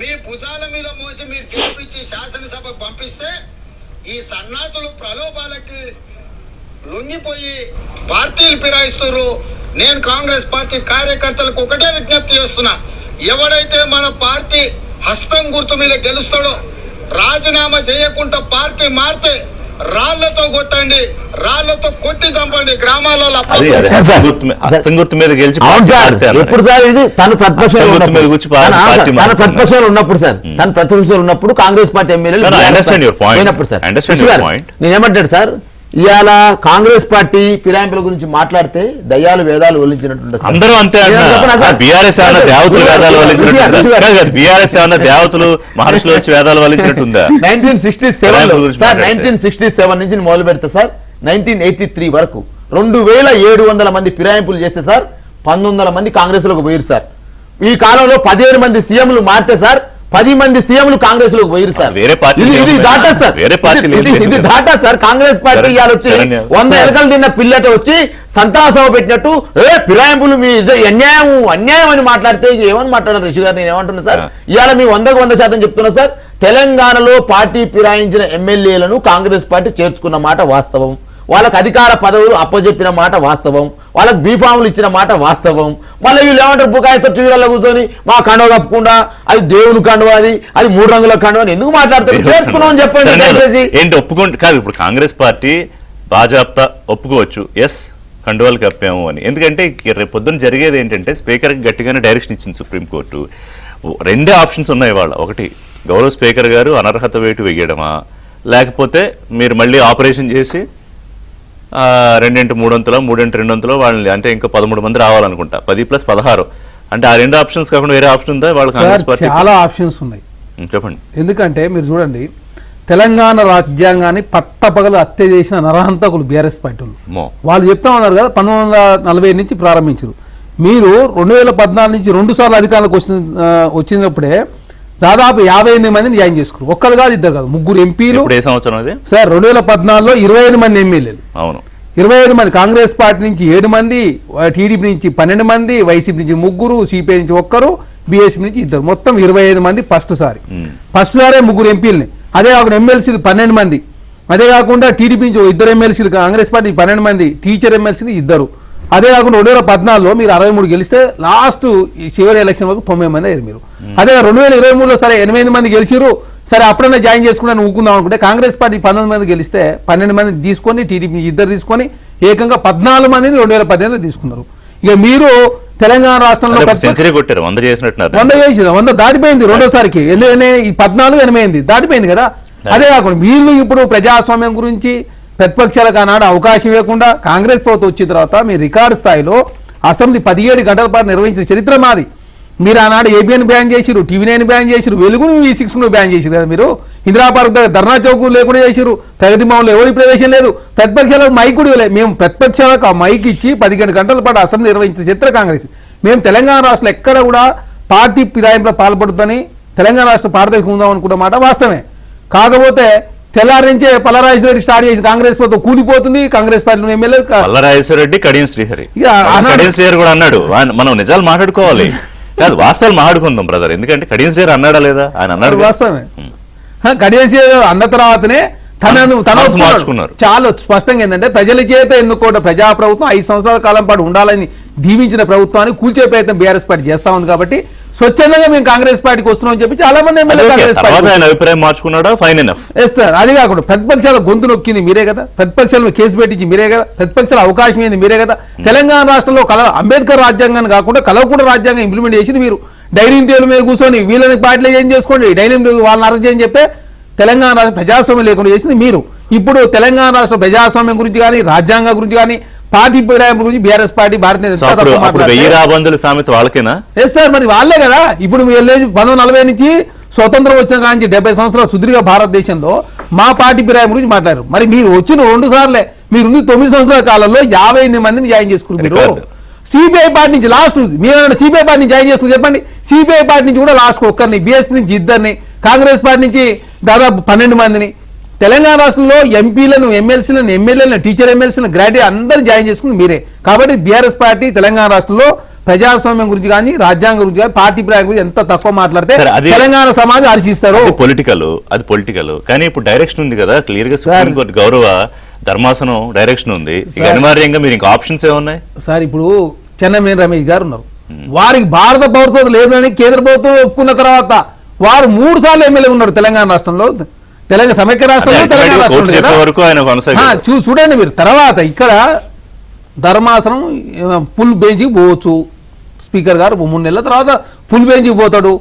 మీ భుజాల మీద మోసి మీరు గెలిపించి శాసనసభకు పంపిస్తే ఈ సన్నాసులు ప్రలోభాలకి లొంగిపోయి పార్టీలు ఫిరాయిస్తారు. నేను కాంగ్రెస్ పార్టీ కార్యకర్తలకు ఒకటే విజ్ఞప్తి చేస్తున్నా, ఎవడైతే మన పార్టీ హస్తం గుర్తు మీద గెలుస్తాడో రాజీనామా చేయకుండా పార్టీ మారితే రాళ్లతో కొట్టండి, రాళ్లతో కొట్టి చంపండి. గ్రామాలలో ఎప్పుడు సార్ ఇది తన ప్రతిపక్షంలో ఉన్నప్పుడు సార్, తన ప్రతిపక్షంలో ఉన్నప్పుడు కాంగ్రెస్ పార్టీ ఎమ్మెల్యేలు నేనేమంటాడు సార్, ఇవాళ కాంగ్రెస్ పార్టీ ఫిరాయింపుల గురించి మాట్లాడితే దయ్యాలు వేదాలు వల్లించినట్టు అందరూ అంతే. బీఆర్ఎస్ ఏమన్నా దేవతలు వేదాలు వల్లించినట్టు, బీఆర్ఎస్ ఏమన్నా దేవతలు మహర్షులు వచ్చి వేదాలు వల్లించినట్టుందా? 1967 నుంచి మొదలు పెడితే సార్ 1983 వరకు 2700 మంది ఫిరాయింపులు చేస్తే సార్ 1900 మంది కాంగ్రెస్ లోకి పోయారు సార్. ఈ కాలంలో 17 మంది సీఎంలు మారితే సార్ 10 మంది సీఎంలు కాంగ్రెస్ లోకి పోయారు సార్. ఇది డాటా సార్, ఇది డాటా సార్. కాంగ్రెస్ పార్టీ ఇవాళ వచ్చి 100 ఎలకలు తిన్న పిల్లట వచ్చి సంతాసభ పెట్టినట్టు ఫిరాయింపులు మీ అన్యాయం అని మాట్లాడితే ఏమని మాట్లాడారు ఋషి గారు? నేను ఏమంటున్నా సార్, ఇవాళ మీ 100% చెప్తున్నా సార్, తెలంగాణలో పార్టీ ఫిరాయించిన ఎమ్మెల్యేలను కాంగ్రెస్ పార్టీ చేర్చుకున్న మాట వాస్తవం. వాళ్ళకి అధికార పదవులు అప్పజెప్పిన మాట వాస్తవం. వాళ్ళకి బీఫాములు ఇచ్చిన మాట వాస్తవం. మళ్ళీ వీళ్ళు ఏమంటారు, బుకాయితో టీవీలలో కూర్చొని మా కండువ కప్పకుండా అది దేవుని కండువ, అది 3 రంగుల కండువ అని ఎందుకు మాట్లాడతారు? చేర్చుకున్నామని చెప్పండి. ఏంటి ఒప్పుకుంటే కాదు. ఇప్పుడు కాంగ్రెస్ పార్టీ బాజాప్తా ఒప్పుకోవచ్చు, ఎస్ కండువాలు కప్పాము అని. ఎందుకంటే రేపు పొద్దున జరిగేది ఏంటంటే స్పీకర్కి గట్టిగానే డైరెక్షన్ ఇచ్చింది సుప్రీంకోర్టు. 2 ఆప్షన్స్ ఉన్నాయి వాళ్ళ. ఒకటి, గౌరవ స్పీకర్ గారు అనర్హత వేటు వేయడమా, లేకపోతే మీరు మళ్ళీ ఆపరేషన్ చేసి 2x3 3x2 వాళ్ళని, అంటే ఇంకా 13 మంది రావాలనుకుంటా, 10+16 అంటే ఆ 2 ఆప్షన్స్ కాకుండా వేరే ఆప్షన్ ఉందా వాళ్ళు? కాంగ్రెస్ పార్టీ చాలా ఆప్షన్స్ ఉన్నాయి, చెప్పండి. ఎందుకంటే మీరు చూడండి, తెలంగాణ రాజ్యాంగాన్ని పట్టపగలు హత్య చేసిన నరహంతకులు బీఆర్ఎస్ పార్టీ వాళ్ళు చెప్తా ఉన్నారు కదా, 1940 నుంచి ప్రారంభించారు. మీరు 2014 నుంచి 2 సార్లు అధికారంలోకి వచ్చినప్పుడే దాదాపు 58 మందిని జాయిన్ చేసుకున్నారు. ఒక్కరు కాదు, ఇద్దరు కాదు, 3 ఎంపీలు. ఏ సంవత్సరం అది సార్? 2014లో 25 మంది ఎమ్మెల్యేలు. అవును, 25 మంది కాంగ్రెస్ పార్టీ నుంచి 7 మంది, టీడీపీ నుంచి 12 మంది, వైసీపీ నుంచి 3, సిపిఐ నుంచి 1, బీఎస్పీ నుంచి 2, మొత్తం 25 మంది ఫస్ట్ సారే 3 ఎంపీలని. అదే కాకుండా ఎమ్మెల్సీలు 12 మంది. అదే కాకుండా టీడీపీ నుంచి 2 ఎమ్మెల్సీలు, కాంగ్రెస్ పార్టీ 12 మంది, టీచర్ ఎమ్మెల్సీలు 2. అదే కాకుండా 2014లో మీరు 63 గెలిస్తే లాస్ట్ ఈ చివరి ఎలక్షన్ వరకు 9 మంది అయ్యారు మీరు. అదే 2023లో సరే 8 మంది గెలిచిరు, సరే అప్పుడన్నా జాయిన్ చేసుకుని ఊకుందాం అనుకుంటే కాంగ్రెస్ పార్టీ 19 మంది గెలిస్తే 12 మంది తీసుకొని టీడీపీ ఇద్దరు తీసుకొని ఏకంగా 14 మందిని 2018లో తీసుకున్నారు. ఇక మీరు తెలంగాణ రాష్ట్రంలో సెంచరీ కొట్టారు, 100 చేసినట్టున్నారు. 100 చేసింది, 100 దాటిపోయింది రెండోసారికి. ఎందుకంటే ఈ 14 8 దాటిపోయింది కదా. అదే కాకుండా వీళ్ళు ఇప్పుడు ప్రజాస్వామ్యం గురించి ప్రతిపక్షాలకు ఆనాడు అవకాశం ఇవ్వకుండా కాంగ్రెస్ ప్రభుత్వం వచ్చిన తర్వాత మీరు రికార్డు స్థాయిలో అసెంబ్లీ 17 గంటల పాటు నిర్వహించిన చరిత్ర మాది. మీరు ఆనాడు ఏబిఎన్ బ్యాన్ చేసిరు, టీవీ9 బ్యాన్ చేసిరు, వెలుగును V6 బ్యాన్ చేసిరు కదా. మీరు ఇందిరా పార్క్ దగ్గర ధర్నా చౌక్ లేకుండా చేసిరు, ప్రగతి భవన్లో ఎవరి ప్రవేశం లేదు, ప్రతిపక్షాలకు మైక్ కూడా ఇవ్వలేదు. మేము ప్రతిపక్షాలకు ఆ మైక్ ఇచ్చి 17 గంటల పాటు అసెంబ్లీ నిర్వహించిన చరిత్ర కాంగ్రెస్. మేము తెలంగాణ రాష్ట్రంలో ఎక్కడ కూడా పార్టీ ఫిరాయింపులో పాల్పడుతుందని తెలంగాణ రాష్ట్ర పారదర్శకం ఉందాం అనుకున్న మాట వాస్తవమే. కాకపోతే తెల్లారించే పల్లరాజేశ్వరరెడ్డి స్టార్ట్ చేసి కాంగ్రెస్ ప్రభుత్వం కూలిపోతుంది, కాంగ్రెస్ పార్టీ ఎమ్మెల్యే పల్లరాజేశ్వరరెడ్డి, కడియం శ్రీహరి. కడియం శ్రీహరి కూడా అన్నాడు మనం నిజాలు మాట్లాడుకోవాలి కాదు, వాస్తవాలు మాట్లాడుకుందాం బ్రదర్. ఎందుకంటే కడియం శ్రీహరి అన్నాడా లేదా? ఆయన అన్నాడు వాస్తవమే. కడియం శ్రీహరి అన్న తర్వాతనే తన మార్చుకున్నారు. చాలా స్పష్టంగా ఏంటంటే ప్రజల చేత ఎన్నుకోట ప్రజాప్రభుత్వం 5 సంవత్సరాల కాలం పాటు ఉండాలని దీవించిన ప్రభుత్వాన్ని కూల్చే ప్రయత్నం బీఆర్ఎస్ పార్టీ చేస్తా ఉంది. కాబట్టి స్వచ్ఛందంగా మేము కాంగ్రెస్ పార్టీకి వస్తున్నాం అని చెప్పి చాలా మంది అభిప్రాయం మార్చుకున్నాడా? Fine enough. Yes sir. అది కాకుండా ప్రతిపక్షాల గొంతు నొక్కింది మీరే కదా, ప్రతిపక్షాలను కేసు పెట్టించి మీరే కదా, ప్రతిపక్షాల అవకాశం ఏంది మీరే కదా. తెలంగాణ రాష్ట్రంలో అంబేద్కర్ రాజ్యాంగాన్ని కాకుండా కలవకుండా రాజ్యాంగం ఇంప్లిమెంట్ చేసింది మీరు. డైనింగ్ టేబుల్ మీద కూర్చొని వీళ్ళని పార్టీలో ఏం చేసుకోండి, డైనింగ్ టేబుల్ వాళ్ళని అరెస్ట్ చేయని చెప్తే తెలంగాణ రాష్ట్ర ప్రజాస్వామ్యం లేకుండా చేసింది మీరు. ఇప్పుడు తెలంగాణ రాష్ట్ర ప్రజాస్వామ్యం గురించి కానీ రాజ్యాంగం గురించి కానీ పార్టీ ఫిరాయింపుల గురించి బీఆర్ఎస్ పార్టీ భారతీయ వాళ్ళకేనా? ఎస్ సార్, మరి వాళ్ళే కదా. ఇప్పుడు మీరు 1940 నుంచి స్వతంత్రం వచ్చిన కానీ 70 సంవత్సరాల సుదీర్ఘ భారతదేశంలో మా పార్టీ ఫిరాయింపు గురించి మాట్లాడారు. మరి మీరు వచ్చిన 2 సార్లే, మీరు 9 సంవత్సరాల కాలంలో 58 మందిని జాయిన్ చేసుకున్నారు. మీరు సిపిఐ పార్టీ నుంచి లాస్ట్ మీరు సిపిఐ పార్టీ నుంచి జాయిన్ చేస్తున్నారు చెప్పండి. సిపిఐ పార్టీ నుంచి కూడా లాస్ట్ ఒక్కరిని, బీఎస్పీ నుంచి 2 కాంగ్రెస్ పార్టీ నుంచి దాదాపు 12 మందిని, తెలంగాణ రాష్ట్రంలో ఎంపీలను, ఎమ్మెల్సీలను, ఎమ్మెల్యేలను, టీచర్ ఎమ్మెల్సీలను, గ్రాడ్యుయేట్ అందరూ జాయిన్ చేసుకుని మీరే. కాబట్టి బీఆర్ఎస్ పార్టీ తెలంగాణ రాష్ట్రంలో ప్రజాస్వామ్యం గురించి కానీ రాజ్యాంగం గురించి కానీ పార్టీ ప్రయాణం గురించి ఎంత తక్కువ మాట్లాడితే తెలంగాణ సమాజం హర్షిస్తారు. అది పొలిటికల్ కానీ ఇప్పుడు డైరెక్షన్ ఉంది కదా క్లియర్ గా. సుప్రీం కోర్టు గౌరవ ధర్మాసనం డైరెక్షన్ ఉంది. అనివార్యంగా మీరు ఇంకా ఆప్షన్స్ ఏమున్నాయి సార్? ఇప్పుడు చెన్నమనేని రమేష్ గారు ఉన్నారు, వారికి భారత పౌరసత్వం లేదని కేంద్ర ప్రభుత్వం ఒప్పుకున్న తర్వాత వారు 3 సార్లు ఎమ్మెల్యే ఉన్నారు తెలంగాణ రాష్ట్రంలో, తెలంగాణ సమైక్య రాష్ట్రంలో, తెలంగాణ రాష్ట్రంలో. చూడండి మీరు. తర్వాత ఇక్కడ ధర్మాసనం ఫుల్ బెంచ్కి పోవచ్చు, స్పీకర్ గారు 3 నెలల తర్వాత ఫుల్ బెంచ్కి పోతాడు.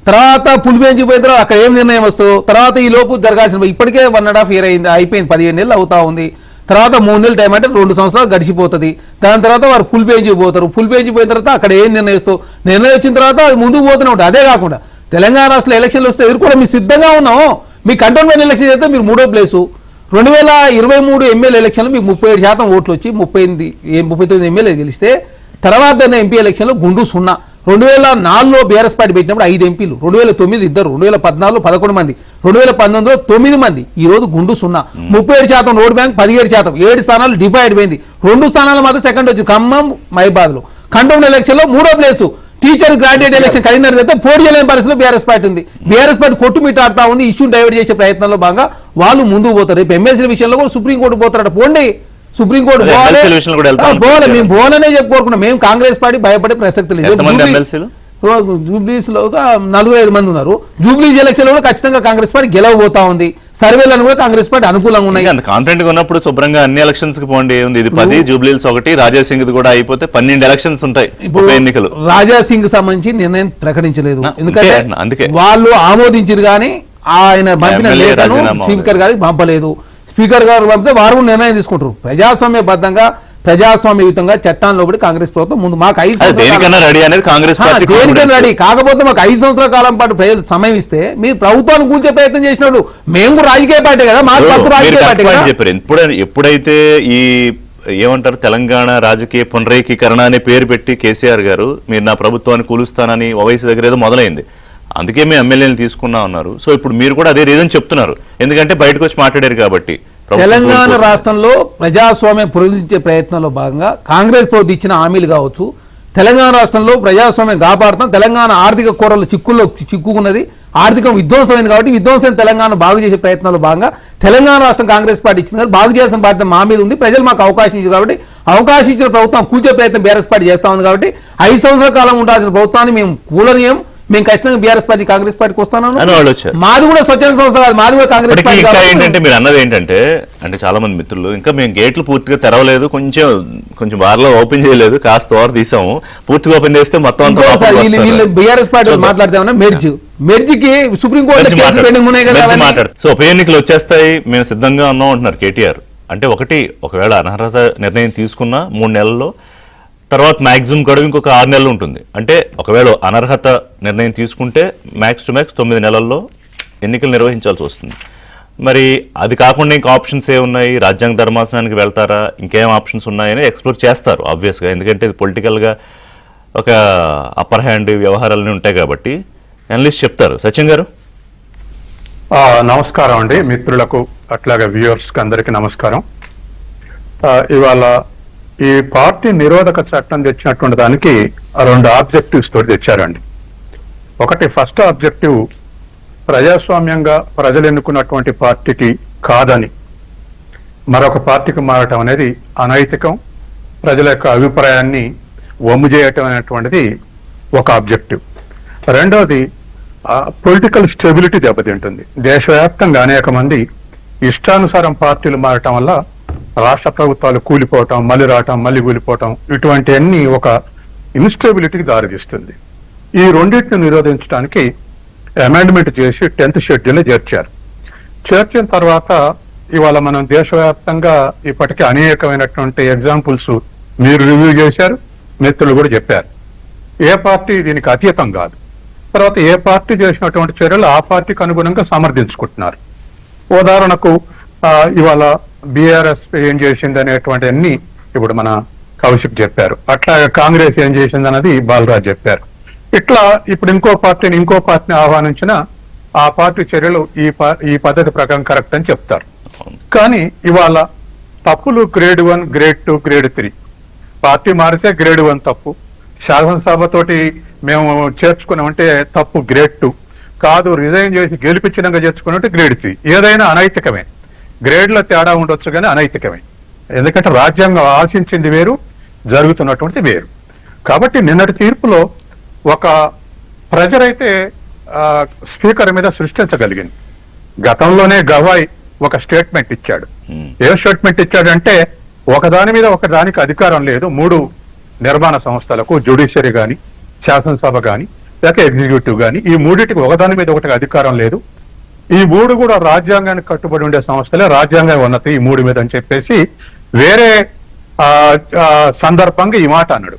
తర్వాత ఫుల్ బెంచ్కి పోయిన తర్వాత అక్కడ ఏం నిర్ణయం వస్తుందో తర్వాత ఈ లోపు జరగాల్సిన ఇప్పటికే 1.5 year అయింది, అయిపోయింది, 15 నెలలు అవుతా ఉంది. తర్వాత 3 నెలలు టైం అంటే 2 సంవత్సరాలు గడిచిపోతుంది. దాని తర్వాత వారు ఫుల్ బెంచ్కి పోతారు. ఫుల్ బెంచ్కి పోయిన తర్వాత అక్కడ ఏం నిర్ణయిస్తూ నిర్ణయం వచ్చిన తర్వాత అది ముందుకు పోతూనే ఉంటుంది. అదే కాకుండా తెలంగాణ రాష్ట్రంలో ఎలక్షన్లు వస్తే ఎదుర్కోవడం మేము సిద్ధంగా ఉన్నాము. మీ కంటోన్మెంట్ ఎలక్షన్ చేస్తే మీరు 3వ ప్లేసు. 2023 ఎమ్మెల్యే ఎలక్షన్లో మీకు 37% ఓట్లు వచ్చి 39 ఎమ్మెల్యే గెలిస్తే తర్వాత ఎంపీ ఎలక్షన్లో గుండు 0. 2004లో బీఆర్ఎస్ పార్టీ పెట్టినప్పుడు 5 ఎంపీలు, 2009 2, 2014లో 11 మంది, 2019లో 9 మంది. ఈ రోజు గుండు 0. 37% ఓటు బ్యాంక్, 17%, 7 స్థానాలు డివైడ్ అయింది. 2 స్థానాలు మాత్రం సెకండ్ వచ్చి ఖమ్మం, మహిబాద్లో. కంటోన్మెంట్ ఎలక్షన్లో 3వ place. Teacher graduate election Karimnagar అయితే పోటీ చేయలేని పరిస్థితిలో బీఆర్ఎస్ పార్టీ ఉంది. బీఆర్ఎస్ పార్టీ కొట్టుమిట్టాడుతా ఉంది. ఇష్యూ డైవర్ట్ చేసే ప్రయత్నంలో భాగంగా వాళ్ళు ముందుకు పోతారు. రేపు ఎమ్మెల్సీ విషయంలో కూడా సుప్రీంకోర్టు పోతారట. పోండి, సుప్రీంకోర్టు పోవాలి. మేము పోవాలనే చెప్పుకోరుకున్నాం. మేము కాంగ్రెస్ పార్టీ భయపడే ప్రసక్తి లేదు. జూబ్లీస్ లో 4-5 మంది ఉన్నారు. జూబ్లీస్ ఎలక్షన్ లో కూడా ఖచ్చితంగా కాంగ్రెస్ పార్టీ గెలవబోతా ఉంది. సర్వేలను కూడా కాంగ్రెస్ పార్టీ అనుకూలంగా ఉన్నాయి. కాన్ఫిడెంట్ గా ఉన్నప్పుడు శుభ్రంగా అన్ని ఎలక్షన్స్ కి పోండి. ఇది 10, జూబ్లీస్ 1, రాజాసింగ్ కూడా అయిపోతే 12 ఎలక్షన్స్ ఉంటాయి. ఎన్నికలు రాజాసింగ్ సంబంధించి నిర్ణయం ప్రకటించలేదు, ఎందుకంటే వాళ్ళు ఆమోదించారు కానీ ఆయన పంపిన లేఖను స్పీకర్ గారికి పంపలేదు. స్పీకర్ గారు పంపితే వారు నిర్ణయం తీసుకుంటారు. ప్రజాస్వామ్యబద్ధంగా ప్రజాస్వామ్యయుతంగా చట్టాన్ని లోబడి కాంగ్రెస్ ప్రభుత్వం ముందు మాకు 5 సంవత్సరాలు రెడీ. కాకపోతే మాకు 5 సంవత్సరాల కాలం పాటు ప్రజలు సమయం ఇస్తే మీరు ప్రభుత్వాన్ని కూల్చే ప్రయత్నం చేసినప్పుడు మేము కూడా రాజకీయ పార్టీ కదా, మాకు రాజకీయ పార్టీ చెప్పారు. ఎప్పుడైతే ఈ ఏమంటారు తెలంగాణ రాజకీయ పునరేకీకరణ అనే పేరు పెట్టి కేసీఆర్ గారు మీరు నా ప్రభుత్వాన్ని కూలుస్తానని ఓవైసీ దగ్గర ఏదో మొదలైంది, అందుకే మేము ఎమ్మెల్యేలు తీసుకున్నా ఉన్నారు. సో ఇప్పుడు మీరు కూడా అదే రీజన్ చెప్తున్నారు, ఎందుకంటే బయటకు వచ్చి మాట్లాడారు కాబట్టి. తెలంగాణ రాష్ట్రంలో ప్రజాస్వామ్యం పునరుద్ధరించే ప్రయత్నంలో భాగంగా కాంగ్రెస్ ప్రభుత్వం ఇచ్చిన హామీలు కావచ్చు, తెలంగాణ రాష్ట్రంలో ప్రజాస్వామ్యం కాపాడుతాం, తెలంగాణ ఆర్థిక కూరల్లో చిక్కుకున్నది, ఆర్థికం విధ్వంసమైంది కాబట్టి విధ్వంసం తెలంగాణ బాగు చేసే ప్రయత్నంలో భాగంగా తెలంగాణ రాష్ట్రం కాంగ్రెస్ పార్టీ ఇచ్చింది కాబట్టి బాగు చేయాల్సిన బాధ్యత మా మీద ఉంది. ప్రజలు మాకు అవకాశం ఇచ్చింది కాబట్టి అవకాశం ఇచ్చిన ప్రభుత్వం కూల్చే ప్రయత్నం బీఆర్ఎస్ పార్టీ చేస్తా ఉంది కాబట్టి 5 సంవత్సరాల కాలం ఉండాల్సిన ప్రభుత్వాన్ని మేము కూలనీయం, మేము ఖచ్చితంగా బీఆర్ఎస్ పార్టీ కాంగ్రెస్ పార్టీకి వస్తాను. అని వాళ్ళు వచ్చారు. మాది కూడా స్వచ్ఛంద సంస్థ కాదు, మాది కూడా కాంగ్రెస్ ఇప్పటికీ పార్టీ ఇంకా కాబట్టి ఏంటంటే మీరు అన్నది ఏంటంటే అంటే చాలా మంది మిత్రులు ఇంకా మేము గేట్లు పూర్తిగా తెరవలేదు, కొంచెం బార్లో ఓపెన్ చేయలేదు, కాస్త ఓవర్ తీసాము, పూర్తిగా ఓపెన్ చేస్తే మొత్తం అంతా ఇంకో సార్ లోపలికి వీళ్ళు వస్తారు. బీఆర్ఎస్ పార్టీ చూద్దాం. మాట్లాడితే ఉన్నా మెర్జికి సుప్రీంకోర్టులో మెర్జ్ కేసులు పెండింగ్ ఉన్నాయి కదా మెర్జ్ అవన్నీ. మాట్లాడు. సో ఉప ఎన్నికలు వచ్చేస్తాయి, మేము సిద్ధంగా ఉన్నాం అంటున్నారు కేటీఆర్. అంటే ఒకవేళ అనర్హత నిర్ణయం తీసుకున్నా 3 నెలల్లో, తర్వాత మ్యాక్సిమం గడువు ఇంకొక 6 నెలలు ఉంటుంది. అంటే ఒకవేళ అనర్హత నిర్ణయం తీసుకుంటే మ్యాక్స్ టు మ్యాక్స్ 9 నెలల్లో ఎన్నికలు నిర్వహించాల్సి వస్తుంది. మరి అది కాకుండా ఇంకా ఆప్షన్స్ ఏ ఉన్నాయి? రాజ్యాంగ ధర్మాసనానికి వెళ్తారా, ఇంకేం ఆప్షన్స్ ఉన్నాయని ఎక్స్ప్లోర్ చేస్తారు ఆబ్వియస్గా, ఎందుకంటే ఇది పొలిటికల్గా ఒక అప్పర్ హ్యాండ్ వ్యవహారాలన్నీ ఉంటాయి కాబట్టి అనలిస్ట్ చెప్తారు. సచిన్ గారు నమస్కారం అండి, మిత్రులకు అట్లాగే వ్యూవర్స్కి అందరికీ నమస్కారం. ఇవాళ ఈ పార్టీ నిరోధక చట్టం తెచ్చినటువంటి దానికి 2 ఆబ్జెక్టివ్స్ తోటి తెచ్చారండి. ఒకటి, ఫస్ట్ ఆబ్జెక్టివ్ ప్రజాస్వామ్యంగా ప్రజలు ఎన్నుకున్నటువంటి పార్టీకి కాదని మరొక పార్టీకి మారటం అనేది అనైతికం, ప్రజల యొక్క అభిప్రాయాన్ని వమ్ము చేయటం అనేటువంటిది ఒక ఆబ్జెక్టివ్. రెండవది, పొలిటికల్ స్టెబిలిటీ దెబ్బతింటుంది. దేశవ్యాప్తంగా అనేక మంది ఇష్టానుసారం పార్టీలు మారటం వల్ల రాష్ట్ర ప్రభుత్వాలు కూలిపోవటం, మళ్ళీ రావటం, మళ్ళీ కూలిపోవటం, ఇటువంటివన్నీ ఒక ఇన్స్టెబిలిటీకి దారితీస్తుంది. ఈ రెండింటిని నిరోధించడానికి అమెండ్మెంట్ చేసి 10th షెడ్యూల్ చేర్చిన తర్వాత ఇవాళ మనం దేశవ్యాప్తంగా ఇప్పటికే అనేకమైనటువంటి ఎగ్జాంపుల్స్ మీరు రివ్యూ చేశారు, మిత్రులు కూడా చెప్పారు. ఏ పార్టీ దీనికి అతీతం కాదు. తర్వాత ఏ పార్టీ చేసినటువంటి చర్యలు ఆ పార్టీకి అనుగుణంగా సమర్థించుకుంటున్నారు. ఉదాహరణకు ఇవాళ బీఆర్ఎస్ ఏం చేసింది అనేటువంటి అన్ని ఇప్పుడు మన కౌశిక్ చెప్పారు, అట్లాగే కాంగ్రెస్ ఏం చేసింది అన్నది బాలరాజ్ చెప్పారు. ఇట్లా ఇప్పుడు ఇంకో పార్టీని ఆహ్వానించిన ఆ పార్టీ చర్యలు ఈ పద్ధతి ప్రకారం కరెక్ట్ అని చెప్తారు. కానీ ఇవాళ తప్పులు గ్రేడ్ 1, గ్రేడ్ 2, గ్రేడ్ 3. పార్టీ మారితే గ్రేడ్ 1 తప్పు, శాసనసభతోటి మేము చేర్చుకున్నామంటే తప్పు గ్రేడ్ 2, కాదు రిజైన్ చేసి గెలిపించినాక చేర్చుకున్నట్టు గ్రేడ్ 3. ఏదైనా అనైతికమే, గ్రేడ్ల తేడా ఉండొచ్చు కానీ అనైతికమే. ఎందుకంటే రాజ్యాంగం ఆశించింది వేరు, జరుగుతున్నటువంటిది వేరు. కాబట్టి నిన్నటి తీర్పులో ఒక ప్రెజర్ అయితే స్పీకర్ మీద సృష్టించగలిగింది. గతంలోనే గవాయ్ ఒక స్టేట్మెంట్ ఇచ్చాడు. ఏ స్టేట్మెంట్ ఇచ్చాడంటే ఒకదాని మీద ఒకదానికి అధికారం లేదు, 3 నిర్మాణ సంస్థలకు, జ్యుడిషియరీ కానీ, శాసనసభ కానీ, లేక ఎగ్జిక్యూటివ్ కానీ, ఈ 3టికి ఒకదాని మీద ఒకటి అధికారం లేదు. ఈ 3 కూడా రాజ్యాంగానికి కట్టుబడి ఉండే సంస్థలే, రాజ్యాంగ ఉన్నతి ఈ 3 మీద అని చెప్పేసి వేరే సందర్భంగా ఈ మాట అన్నాడు.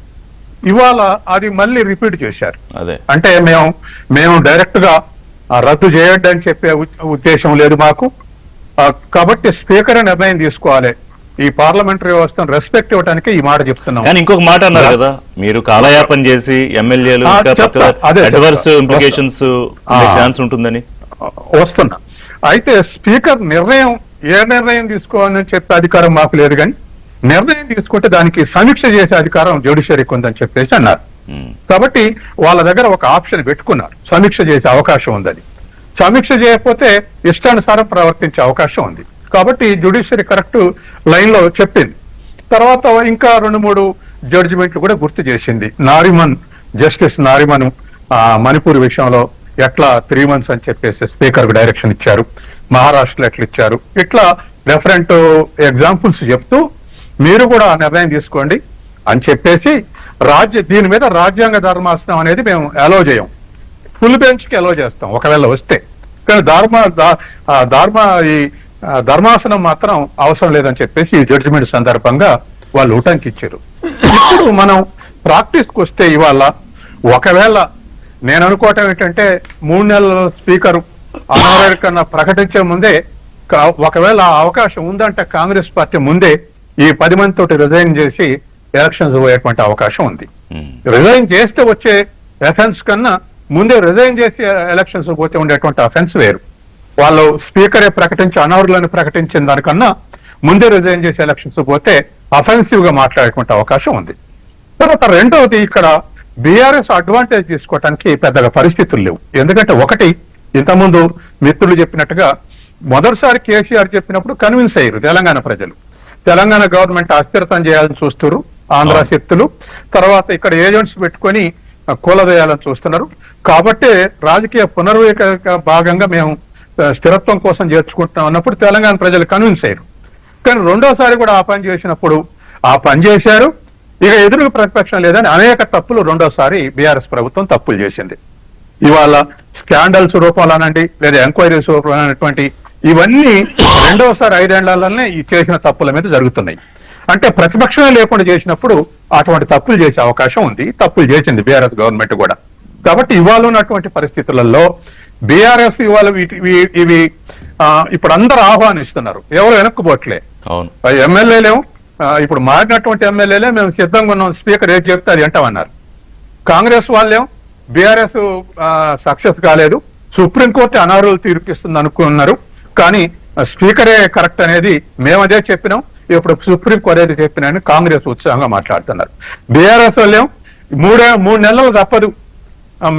ఇవాళ అది మళ్ళీ రిపీట్ చేశారు. అంటే మేము డైరెక్ట్ గా రద్దు చేయండి అని చెప్పే ఉద్దేశం లేదు మాకు. కాబట్టి స్పీకర్ నిర్ణయం తీసుకోవాలి, ఈ పార్లమెంటరీ వ్యవస్థను రెస్పెక్ట్ ఇవ్వడానికి ఈ మాట చెప్తున్నాం. కానీ ఇంకొక మాట అన్నారు కదా, మీరు కాలయాపన చేసి ఎమ్మెల్యేలు అడ్వర్స్ ఇంప్లికేషన్స్ ఛాన్స్ ఉంటుందని వస్తున్నా. అయితే స్పీకర్ ఏ నిర్ణయం తీసుకోవాలని చెప్పే అధికారం మాకు లేదు, కానీ నిర్ణయం తీసుకుంటే దానికి సమీక్ష చేసే అధికారం జ్యుడిషియరీకి ఉందని చెప్పేసి అన్నారు. కాబట్టి వాళ్ళ దగ్గర ఒక ఆప్షన్ పెట్టుకున్నారు, సమీక్ష చేసే అవకాశం ఉందని. సమీక్ష చేయకపోతే ఇష్టానుసారం ప్రవర్తించే అవకాశం ఉంది. కాబట్టి జ్యుడిషియరీ కరెక్ట్ లైన్ లో చెప్పింది. తర్వాత ఇంకా 2-3 జడ్జిమెంట్లు కూడా గుర్తు చేసింది. జస్టిస్ నారిమన్ మణిపూర్ విషయంలో ఎట్లా 3 months అని చెప్పేసి స్పీకర్ కు డైరెక్షన్ ఇచ్చారు, మహారాష్ట్రలో ఎట్లా ఇచ్చారు, ఇట్లా డిఫరెంట్ ఎగ్జాంపుల్స్ చెప్తూ మీరు కూడా నిర్ణయం తీసుకోండి అని చెప్పేసి దీని మీద రాజ్యాంగ ధర్మాసనం అనేది మేము అలో చేయం, ఫుల్ బెంచ్ కి అలో చేస్తాం ఒకవేళ వస్తే. కానీ ధర్మాసనం మాత్రం అవసరం లేదని చెప్పేసి ఈ జడ్జిమెంట్ సందర్భంగా వాళ్ళు ఉటంకిచ్చారు. ఇప్పుడు మనం ప్రాక్టీస్ కు వస్తే ఇవాళ ఒకవేళ నేను అనుకోవటం ఏంటంటే 3 నెలల స్పీకర్ అనర్హుడు కన్నా ప్రకటించే ముందే ఒకవేళ అవకాశం ఉందంటే కాంగ్రెస్ పార్టీ ముందే ఈ 10 మంది తోటి రిజైన్ చేసి ఎలక్షన్స్ పోయేటువంటి అవకాశం ఉంది. రిజైన్ చేస్తే వచ్చే అఫెన్స్ కన్నా ముందే రిజైన్ చేసి ఎలక్షన్స్ పోతే ఉండేటువంటి అఫెన్స్ వేరు. వాళ్ళు స్పీకరే ప్రకటించి అనర్హులను ప్రకటించిన దానికన్నా ముందే రిజైన్ చేసి ఎలక్షన్స్ పోతే అఫెన్సివ్ గా మాట్లాడేటువంటి అవకాశం ఉంది. తర్వాత రెండవది, ఇక్కడ బీఆర్ఎస్ అడ్వాంటేజ్ తీసుకోవడానికి పెద్దగా పరిస్థితులు లేవు. ఎందుకంటే ఒకటి, ఇంతకుముందు మిత్రులు చెప్పినట్టుగా మొదటిసారి కేసీఆర్ చెప్పినప్పుడు కన్విన్స్ అయ్యారు తెలంగాణ ప్రజలు. తెలంగాణ గవర్నమెంట్ అస్థిరతం చేయాలని చూస్తున్నారు ఆంధ్ర శక్తులు. తర్వాత ఇక్కడ ఏజెంట్స్ పెట్టుకొని కూలదోయాలని చూస్తున్నారు. కాబట్టి రాజకీయ పునర్విక భాగంగా మేము స్థిరత్వం కోసం చేర్చుకుంటున్నాం అన్నప్పుడు తెలంగాణ ప్రజలు కన్విన్స్ అయ్యారు. కానీ రెండోసారి కూడా ఆ పని చేసినప్పుడు ఆ పని చేశారు. ఇక ఎదురు ప్రతిపక్షం లేదని అనేక తప్పులు రెండోసారి బీఆర్ఎస్ ప్రభుత్వం తప్పులు చేసింది. ఇవాళ స్కాండల్స్ రూపంలోనండి లేదా ఎంక్వైరీస్ రూపంలోనటువంటి ఇవన్నీ రెండోసారి 5 ఏళ్లలోనే ఈ చేసిన తప్పుల మీద జరుగుతున్నాయి. అంటే ప్రతిపక్షమే లేకుండా చేసినప్పుడు అటువంటి తప్పులు చేసే అవకాశం ఉంది. తప్పులు చేసింది బీఆర్ఎస్ గవర్నమెంట్ కూడా. కాబట్టి ఇవాళ ఉన్నటువంటి పరిస్థితులలో బీఆర్ఎస్ ఇవాళ ఇవి ఇప్పుడు అందరూ ఆహ్వానిస్తున్నారు, ఎవరు వెనక్కుపోట్లే. ఎమ్మెల్యేలేమో ఇప్పుడు మారినటువంటి ఎమ్మెల్యేలే మేము సిద్ధంగా ఉన్నాం, స్పీకర్ ఏది చెప్తే అది అంటామన్నారు. కాంగ్రెస్ వాళ్ళేమో బీఆర్ఎస్ సక్సెస్ కాలేదు, సుప్రీంకోర్టు అనర్హులు తీర్పిస్తుంది అనుకున్నారు, కానీ స్పీకరే కరెక్ట్ అనేది మేము అదే చెప్పినాం, ఇప్పుడు సుప్రీంకోర్టు ఏది చెప్పినా కాంగ్రెస్ ఉత్సాహంగా మాట్లాడుతున్నారు. బీఆర్ఎస్ వాళ్ళేమో 3 నెలలు తప్పదు,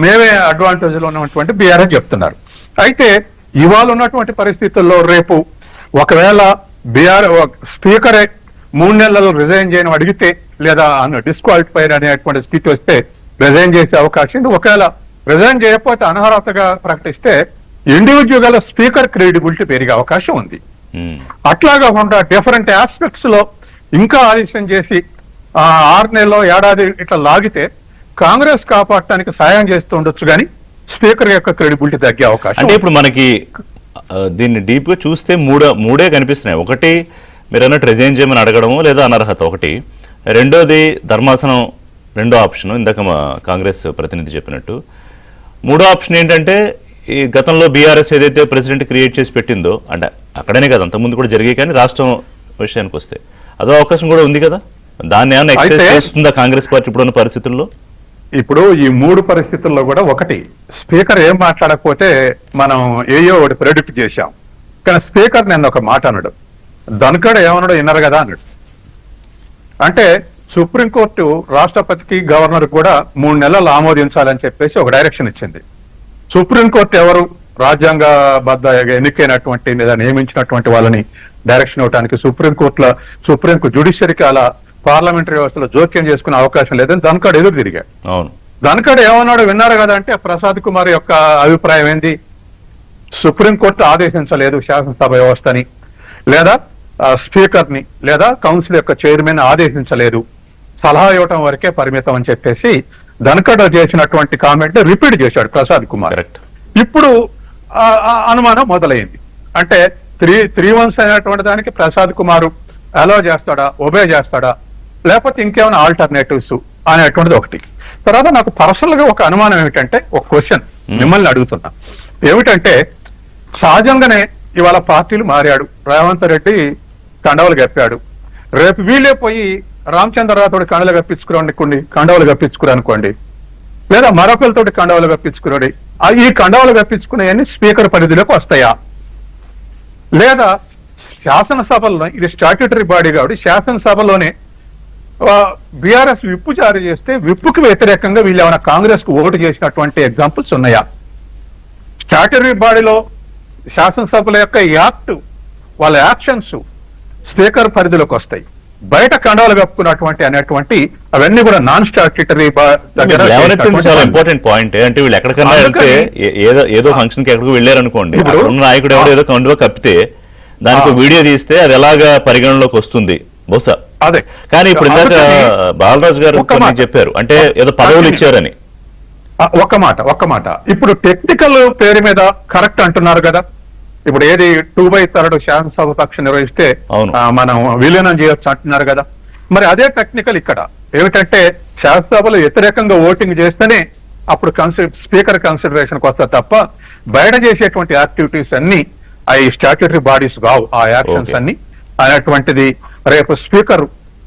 మేమే అడ్వాంటేజ్ లో ఉన్నటువంటి బీఆర్ఎస్ చెప్తున్నారు. అయితే ఇవాళ ఉన్నటువంటి పరిస్థితుల్లో రేపు ఒకవేళ స్పీకరే 3 నెలలు రిజైన్ చేయడం అడిగితే లేదా డిస్క్వాలిఫైడ్ అనేటువంటి స్థితి వస్తే రిజైన్ చేసే అవకాశం ఉంది. ఒకవేళ రిజైన్ చేయకపోతే అనర్హతగా ప్రకటిస్తే ఇండివిజువల్ స్పీకర్ క్రెడిబిలిటీ పెరిగే అవకాశం ఉంది. అట్లా కాకుండా డిఫరెంట్ ఆస్పెక్ట్స్ లో ఇంకా ఆలస్యం చేసి 6 నెలలో ఏడాది ఇట్లా లాగితే కాంగ్రెస్ కాపాడటానికి సాయం చేస్తూ ఉండొచ్చు, కానీ స్పీకర్ యొక్క క్రెడిబిలిటీ తగ్గే అవకాశం. అంటే ఇప్పుడు మనకి దీన్ని డీప్ గా చూస్తే మూడే కనిపిస్తున్నాయి. ఒకటి మీరు అన్నట్టు రిజైన్ చేయమని అడగడము లేదా అనర్హత ఒకటి, రెండోది ధర్మాసనం రెండో ఆప్షన్ ఇందాక మా కాంగ్రెస్ ప్రతినిధి చెప్పినట్టు. మూడో ఆప్షన్ ఏంటంటే ఈ గతంలో బీఆర్ఎస్ ఏదైతే ప్రెసిడెంట్ క్రియేట్ చేసి పెట్టిందో, అంటే అక్కడనే కదా అంతకుముందు కూడా జరిగాయి, కానీ రాష్ట్రం విషయానికి వస్తే అదో అవకాశం కూడా ఉంది కదా, దాన్ని ఏమైనా ఎక్సైజ్ చేస్తుందా కాంగ్రెస్ పార్టీ ఇప్పుడున్న పరిస్థితుల్లో? ఇప్పుడు ఈ 3 పరిస్థితుల్లో కూడా ఒకటి, స్పీకర్ ఏం మాట్లాడకపోతే మనం ఏయో ఒకటి ప్రెడిక్ట్ చేశాం, కానీ స్పీకర్ నేను ఒక మాట అన్నాడు, దనకడ ఏమన్నాడో విన్నారు కదా అన్నాడు. అంటే సుప్రీంకోర్టు రాష్ట్రపతికి గవర్నర్ కూడా 3 నెలలు ఆమోదించాలని చెప్పేసి ఒక డైరెక్షన్ ఇచ్చింది. సుప్రీంకోర్టు ఎవరు రాజ్యాంగబద్ధ ఎన్నికైనటువంటి లేదా నియమించినటువంటి వాళ్ళని డైరెక్షన్ ఇవ్వడానికి సుప్రీంకు జ్యుడిషియరీకి అలా పార్లమెంటరీ వ్యవస్థలో జోక్యం చేసుకునే అవకాశం లేదని ధన్కడ్ ఎదురు తిరిగాడు. ధన్కడ్ ఏమన్నాడు విన్నారు కదా అంటే, ప్రసాద్ కుమార్ యొక్క అభిప్రాయం ఏంది, సుప్రీంకోర్టు ఆదేశించలేదు శాసనసభ వ్యవస్థని, లేదా స్పీకర్ ని లేదా కౌన్సిల్ యొక్క చైర్మన్ ఆదేశించలేదు, సలహా ఇవ్వటం వరకే పరిమితం అని చెప్పేసి ధన్కడ్ చేసినటువంటి కామెంట్ రిపీట్ చేశాడు ప్రసాద్ కుమార్. ఇప్పుడు అనుమానం మొదలైంది. అంటే 3-1 అయినటువంటి దానికి ప్రసాద్ కుమార్ అలో చేస్తాడా, ఒబే చేస్తాడా, లేకపోతే ఇంకేమైనా ఆల్టర్నేటివ్స్ అనేటువంటిది ఒకటి. తర్వాత నాకు పర్సనల్ గా ఒక అనుమానం ఏమిటంటే, ఒక క్వశ్చన్ మిమ్మల్ని అడుగుతున్నా, ఏమిటంటే సహజంగానే ఇవాళ పార్టీలు మారాడు, రేవంత్ రెడ్డి కండవలు కప్పాడు, రేపు వీళ్ళే పోయి రామచంద్రరావుతోటి కండవలు కప్పించుకురా అనుకోండి, లేదా మరొకరితోటి కండవలు కప్పించుకున్నాడు, ఈ కండవలు కప్పించుకునేవన్నీ స్పీకర్ పరిధిలోకి వస్తాయా, లేదా శాసనసభలో ఇది స్టాట్యూటరీ బాడీ కాబట్టి శాసనసభలోనే బీఆర్ఎస్ విప్పు జారీ చేస్తే విప్పుకి వ్యతిరేకంగా వీళ్ళు ఏమైనా కాంగ్రెస్ కు ఓటు చేసినటువంటి ఎగ్జాంపుల్స్ ఉన్నాయా? స్టాట్యూటరీ బాడీలో శాసనసభల యొక్క యాక్ట్ వాళ్ళ యాక్షన్స్ స్పీకర్ పరిధిలోకి వస్తాయి, బయట కండాలు కప్పుకున్నటువంటి అనేటువంటి అవన్నీ కూడా నాన్ స్టాట్యూటరీ చాలా ఇంపార్టెంట్ పాయింట్. అంటే వీళ్ళు ఎక్కడికన్నా వెళ్తే ఏదో ఫంక్షన్ కి ఎక్కడికి వెళ్ళారు అనుకోండి, నాయకుడు ఎవడో ఏదో కండులో కప్పితే దానికి వీడియో తీస్తే అది ఎలాగా పరిగణలోకి వస్తుంది బహుశా. అదే కానీ ఇప్పుడు ఇందాక బాలరాజు గారు చెప్పారు, అంటే ఏదో పదవులు ఇచ్చారని. ఒక్క మాట ఇప్పుడు టెక్నికల్ పేరు మీద కరెక్ట్ అంటున్నారు కదా, ఇప్పుడు ఏది 2/3 శాసనసభ పక్షం నిర్వహిస్తే మనం విలీనం చేయొచ్చు అంటున్నారు కదా, మరి అదే టెక్నికల్ ఇక్కడ ఏమిటంటే శాసనసభలో వ్యతిరేకంగా ఓటింగ్ చేస్తేనే అప్పుడు స్పీకర్ కన్సిడరేషన్కి వస్తారు తప్ప బయట చేసేటువంటి యాక్టివిటీస్ అన్ని అవి స్టాట్యూటరీ బాడీస్ కావు, ఆ యాక్షన్స్ అన్ని అనేటువంటిది రేపు స్పీకర్